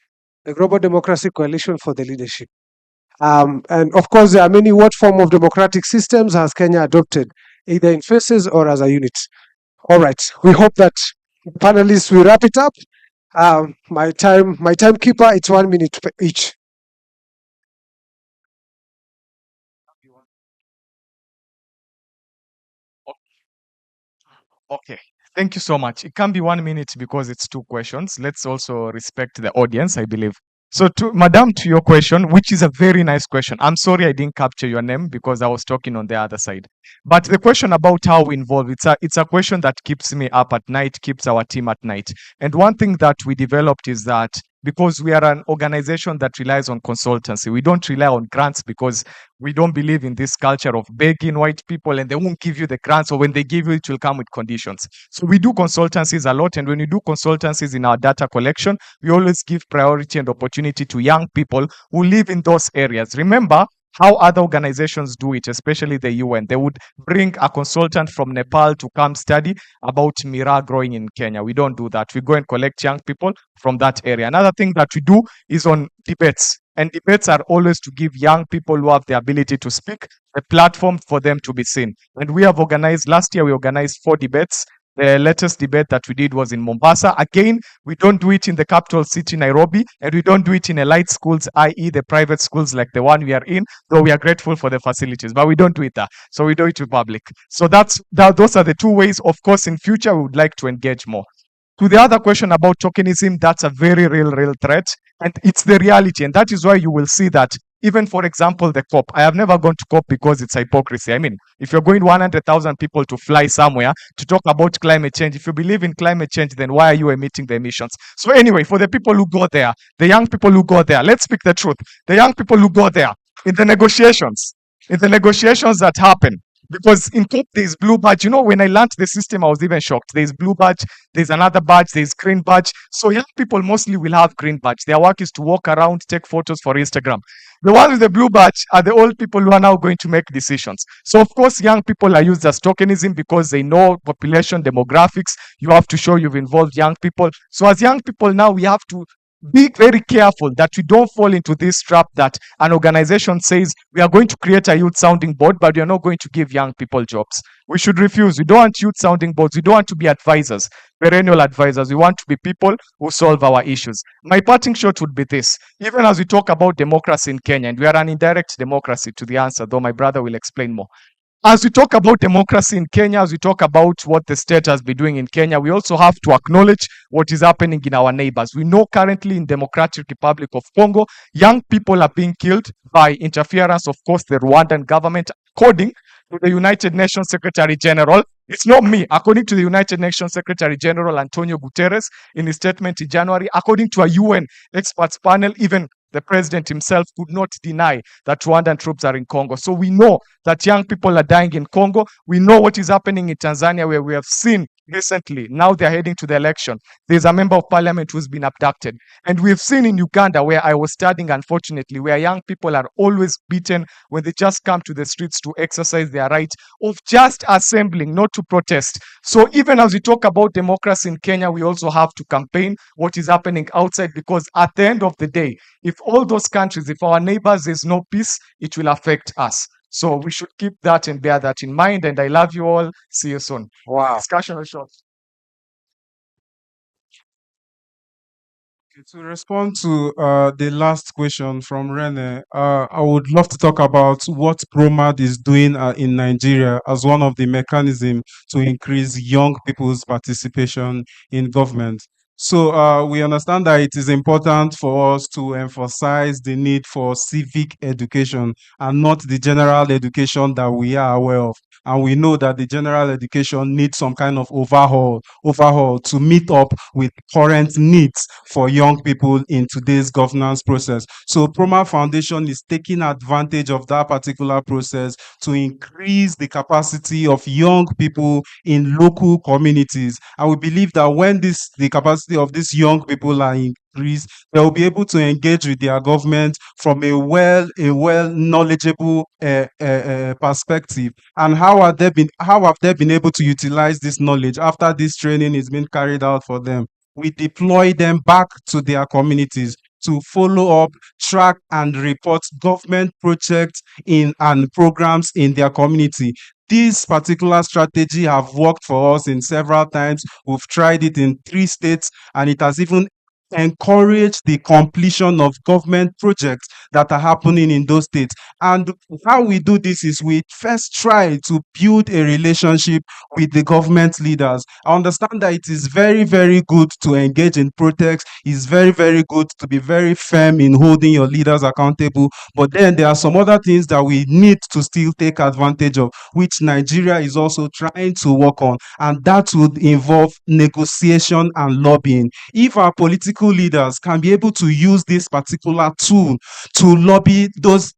[SPEAKER 2] the Global Democracy Coalition for the leadership. And of course, there are many. What form of democratic systems has Kenya adopted, either in phases or as a unit? All right. We hope that panelists will wrap it up. My timekeeper, it's 1 minute each.
[SPEAKER 5] Okay. Thank you so much. It can be 1 minute because it's two questions. Let's also respect the audience, I believe. So, to Madam, to your question, which is a very nice question. I'm sorry I didn't capture your name because I was talking on the other side. But the question about how we involve, it's a question that keeps me up at night, keeps our team at night. And one thing that we developed is that because we are an organization that relies on consultancy, we don't rely on grants because we don't believe in this culture of begging white people and they won't give you the grants, or when they give you, it will come with conditions. So we do consultancies a lot. And when we do consultancies in our data collection, we always give priority and opportunity to young people who live in those areas. Remember how other organizations do it, especially the UN. They would bring a consultant from Nepal to come study about Mira growing in Kenya. We don't do that. We go and collect young people from that area. Another thing that we do is on debates. And debates are always to give young people who have the ability to speak a platform for them to be seen. And we have organized, last year we organized 4 debates. The latest debate that we did was in Mombasa. Again, we don't do it in the capital city, Nairobi, and we don't do it in elite schools, i.e. the private schools like the one we are in, though we are grateful for the facilities, but we don't do it there. So we do it in public. So those are the 2 ways. Of course, in future, we would like to engage more. To the other question about tokenism, that's a very real threat. And it's the reality. And that is why you will see that even, for example, the COP. I have never gone to COP because it's hypocrisy. I mean, if you're going 100,000 people to fly somewhere to talk about climate change, if you believe in climate change, then why are you emitting the emissions? So anyway, for the people who go there, the young people who go there, let's speak the truth. The young people who go there in the negotiations that happen, because in COP there's blue badge. You know, when I learned the system, I was even shocked. There's blue badge, there's another badge, there's green badge. So young people mostly will have green badge. Their work is to walk around, take photos for Instagram. The ones with the blue badge are the old people who are now going to make decisions. So of course, young people are used as tokenism because they know population demographics. You have to show you've involved young people. So as young people now, we have to be very careful that we don't fall into this trap that an organization says we are going to create a youth sounding board, but we are not going to give young people jobs. We should refuse. We don't want youth sounding boards. We don't want to be advisors, perennial advisors. We want to be people who solve our issues. My parting shot would be this. Even as we talk about democracy in Kenya, and we are an indirect democracy to the answer, though my brother will explain more. As we talk about democracy in Kenya, as we talk about what the state has been doing in Kenya, we also have to acknowledge what is happening in our neighbors. We know currently in Democratic Republic of Congo, young people are being killed by interference, of course, the Rwandan government, according to the United Nations Secretary General. It's not me. According to the United Nations Secretary General Antonio Guterres, in his statement in January, according to a UN experts panel, even the president himself could not deny that Rwandan troops are in Congo. So we know that young people are dying in Congo. We know what is happening in Tanzania, where we have seen recently, now they're heading to the election. There's a member of parliament who's been abducted. And we've seen in Uganda, where I was studying, unfortunately, where young people are always beaten when they just come to the streets to exercise their right of just assembling, not to protest. So even as we talk about democracy in Kenya, we also have to campaign what is happening outside, because at the end of the day, if all those countries, if our neighbors, there's no peace, it will affect us. So we should keep that and bear that in mind. And I love you all. See you soon.
[SPEAKER 2] Wow.
[SPEAKER 5] Discussion is short.
[SPEAKER 6] Okay, to respond to the last question from Rene, I would love to talk about what Promad is doing in Nigeria as one of the mechanisms to increase young people's participation in government. So we understand that it is important for us to emphasize the need for civic education and not the general education that we are aware of. And we know that the general education needs some kind of overhaul to meet up with current needs for young people in today's governance process. So Proma Foundation is taking advantage of that particular process to increase the capacity of young people in local communities. And we believe that when the capacity of these young people are increased, they will be able to engage with their government from a well knowledgeable perspective. And how have they been able to utilize this knowledge after this training is being carried out for them? We deploy them back to their communities to follow up, track, and report government projects and programs in their community. This particular strategy have worked for us in several times. We've tried it in 3 states, and it has even encourage the completion of government projects that are happening in those states. And how we do this is we first try to build a relationship with the government leaders. I understand that it is very, very good to engage in protests. It's very, very good to be very firm in holding your leaders accountable. But then there are some other things that we need to still take advantage of, which Nigeria is also trying to work on. And that would involve negotiation and lobbying. If our political leaders can be able to use this particular tool to lobby those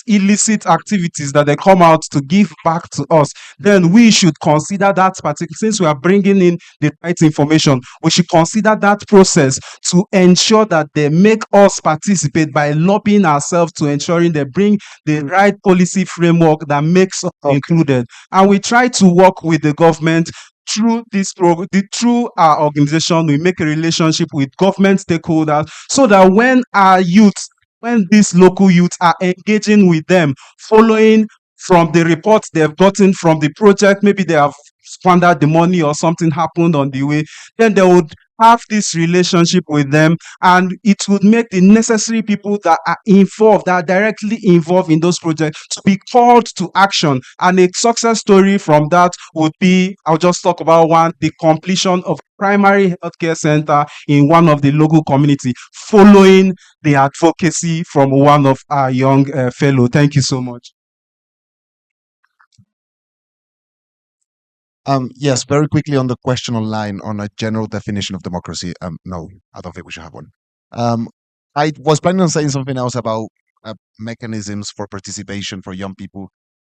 [SPEAKER 6] illicit activities that they come out to give back to us, then we should consider that particular, since we are bringing in the right information, we should consider that process to ensure that they make us participate by lobbying ourselves to ensuring they bring the right policy framework that makes us included. And we try to work with the government through this program, through our organization. We make a relationship with government stakeholders so that when these local youths are engaging with them, following from the reports they've gotten from the project, maybe they have squandered the money or something happened on the way, then they would have this relationship with them, and it would make the necessary people that are involved, that are directly involved in those projects, to be called to action. And a success story from that would be, I'll just talk about one, the completion of primary healthcare center in one of the local community, following the advocacy from one of our young fellow. Thank you so much.
[SPEAKER 7] Yes, very quickly on the question online on a general definition of democracy. No, I don't think we should have one. I was planning on saying something else about mechanisms for participation for young people,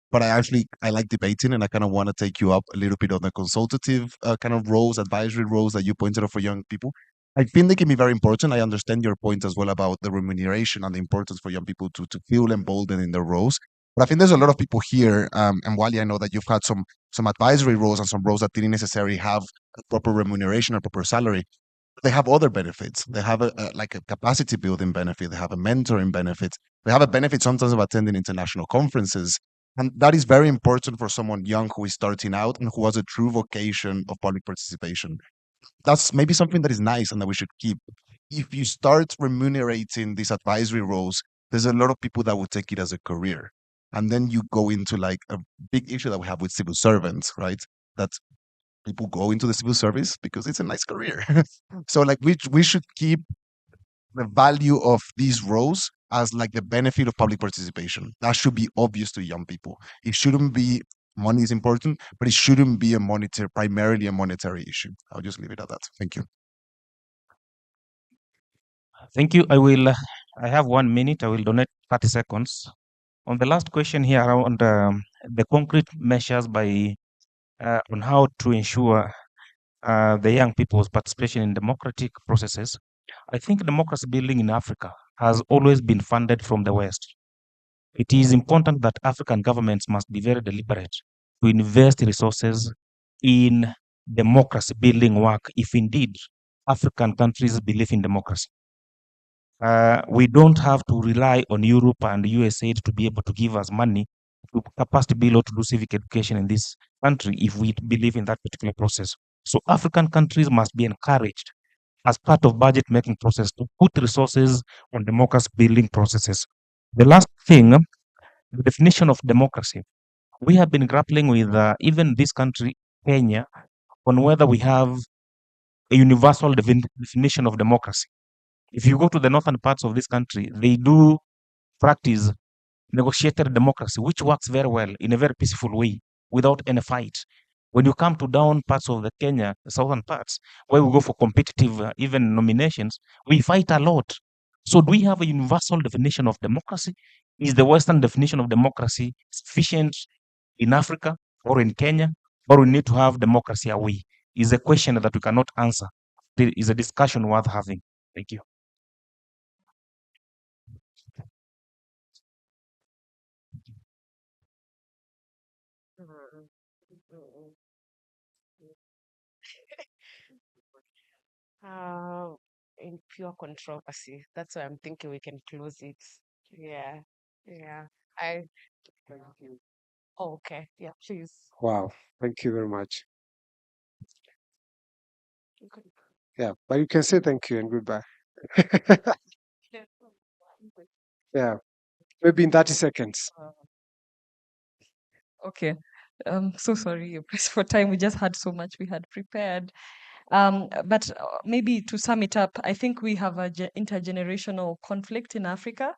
[SPEAKER 7] but I like debating, and I kind of want to take you up a little bit on the consultative kind of roles, advisory roles that you pointed out for young people. I think they can be very important. I understand your point as well about the remuneration and the importance for young people to feel emboldened in their roles. But I think there's a lot of people here, and Wally, I know that you've had some advisory roles and some roles that didn't necessarily have a proper remuneration or proper salary. They have other benefits. They have like a capacity building benefit. They have a mentoring benefit. They have a benefit sometimes of attending international conferences. And that is very important for someone young who is starting out and who has a true vocation of public participation. That's maybe something that is nice and that we should keep. If you start remunerating these advisory roles, there's a lot of people that will take it as a career. And then you go into like a big issue that we have with civil servants, right? That people go into the civil service because it's a nice career. So like we should keep the value of these roles as like the benefit of public participation. That should be obvious to young people. It shouldn't be money is important, but it shouldn't be primarily a monetary issue. I'll just leave it at that. Thank you.
[SPEAKER 8] Thank you. I have 1 minute. I will donate 30 seconds. On the last question here around the concrete measures on how to ensure the young people's participation in democratic processes, I think democracy building in Africa has always been funded from the West. It is important that African governments must be very deliberate to invest resources in democracy building work if indeed African countries believe in democracy. We don't have to rely on Europe and USAID to be able to give us money to capacity build or to do civic education in this country if we believe in that particular process. So African countries must be encouraged as part of budget making process to put resources on democracy building processes. The last thing, the definition of democracy. We have been grappling with even this country, Kenya, on whether we have a universal definition of democracy. If you go to the northern parts of this country, they do practice negotiated democracy, which works very well in a very peaceful way without any fight. When you come to down parts of the Kenya, the southern parts, where we go for competitive even nominations, we fight a lot. So do we have a universal definition of democracy? Is the Western definition of democracy sufficient in Africa or in Kenya? Or we need to have democracy away? Is a question that we cannot answer. There is a discussion worth having. Thank you.
[SPEAKER 4] Uh, in pure controversy. That's why I'm thinking we can close it. Yeah, yeah. I. Oh, okay. Yeah, please.
[SPEAKER 2] Wow. Thank you very much.
[SPEAKER 4] Okay.
[SPEAKER 2] Yeah, but you can say thank you and goodbye. Yeah, maybe in 30 seconds.
[SPEAKER 3] Okay. So sorry, pressed for time. We just had so much we had prepared. But maybe to sum it up, I think we have a intergenerational conflict in Africa.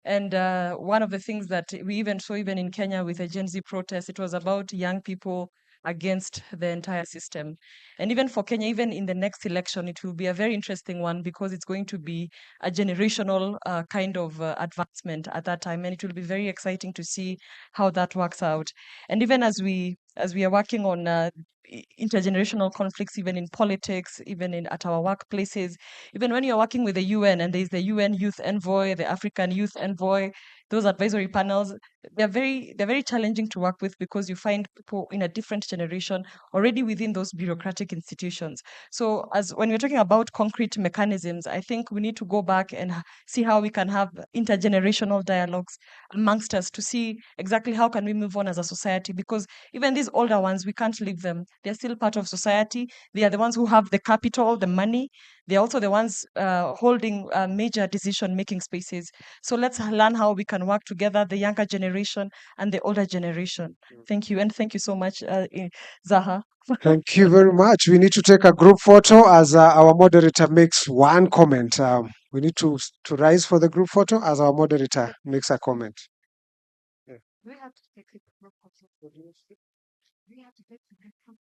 [SPEAKER 3] And one of the things that we even saw, even in Kenya with the Gen Z protest, it was about young people against the entire system. And even for Kenya, even in the next election, it will be a very interesting one because it's going to be a generational kind of advancement at that time. And it will be very exciting to see how that works out. And even as we are working on intergenerational conflicts, even in politics, even in at our workplaces, even when you're working with the UN and there's the UN Youth Envoy, the African Youth Envoy, those advisory panels, they're very challenging to work with because you find people in a different generation already within those bureaucratic institutions. So as when we're talking about concrete mechanisms, I think we need to go back and see how we can have intergenerational dialogues amongst us to see exactly how can we move on as a society, because even these older ones, we can't leave them. They're still part of society. They are the ones who have the capital, the money. They're also the ones holding major decision-making spaces. So let's learn how we can work together, the younger generation and the older generation. Thank you. And thank you so much, Zaha.
[SPEAKER 2] Thank you very much. We need to take a group photo as our moderator makes one comment. We need to rise for the group photo as our moderator makes a comment. Yeah.
[SPEAKER 1] We have to take a group photo. We have to take a group photo.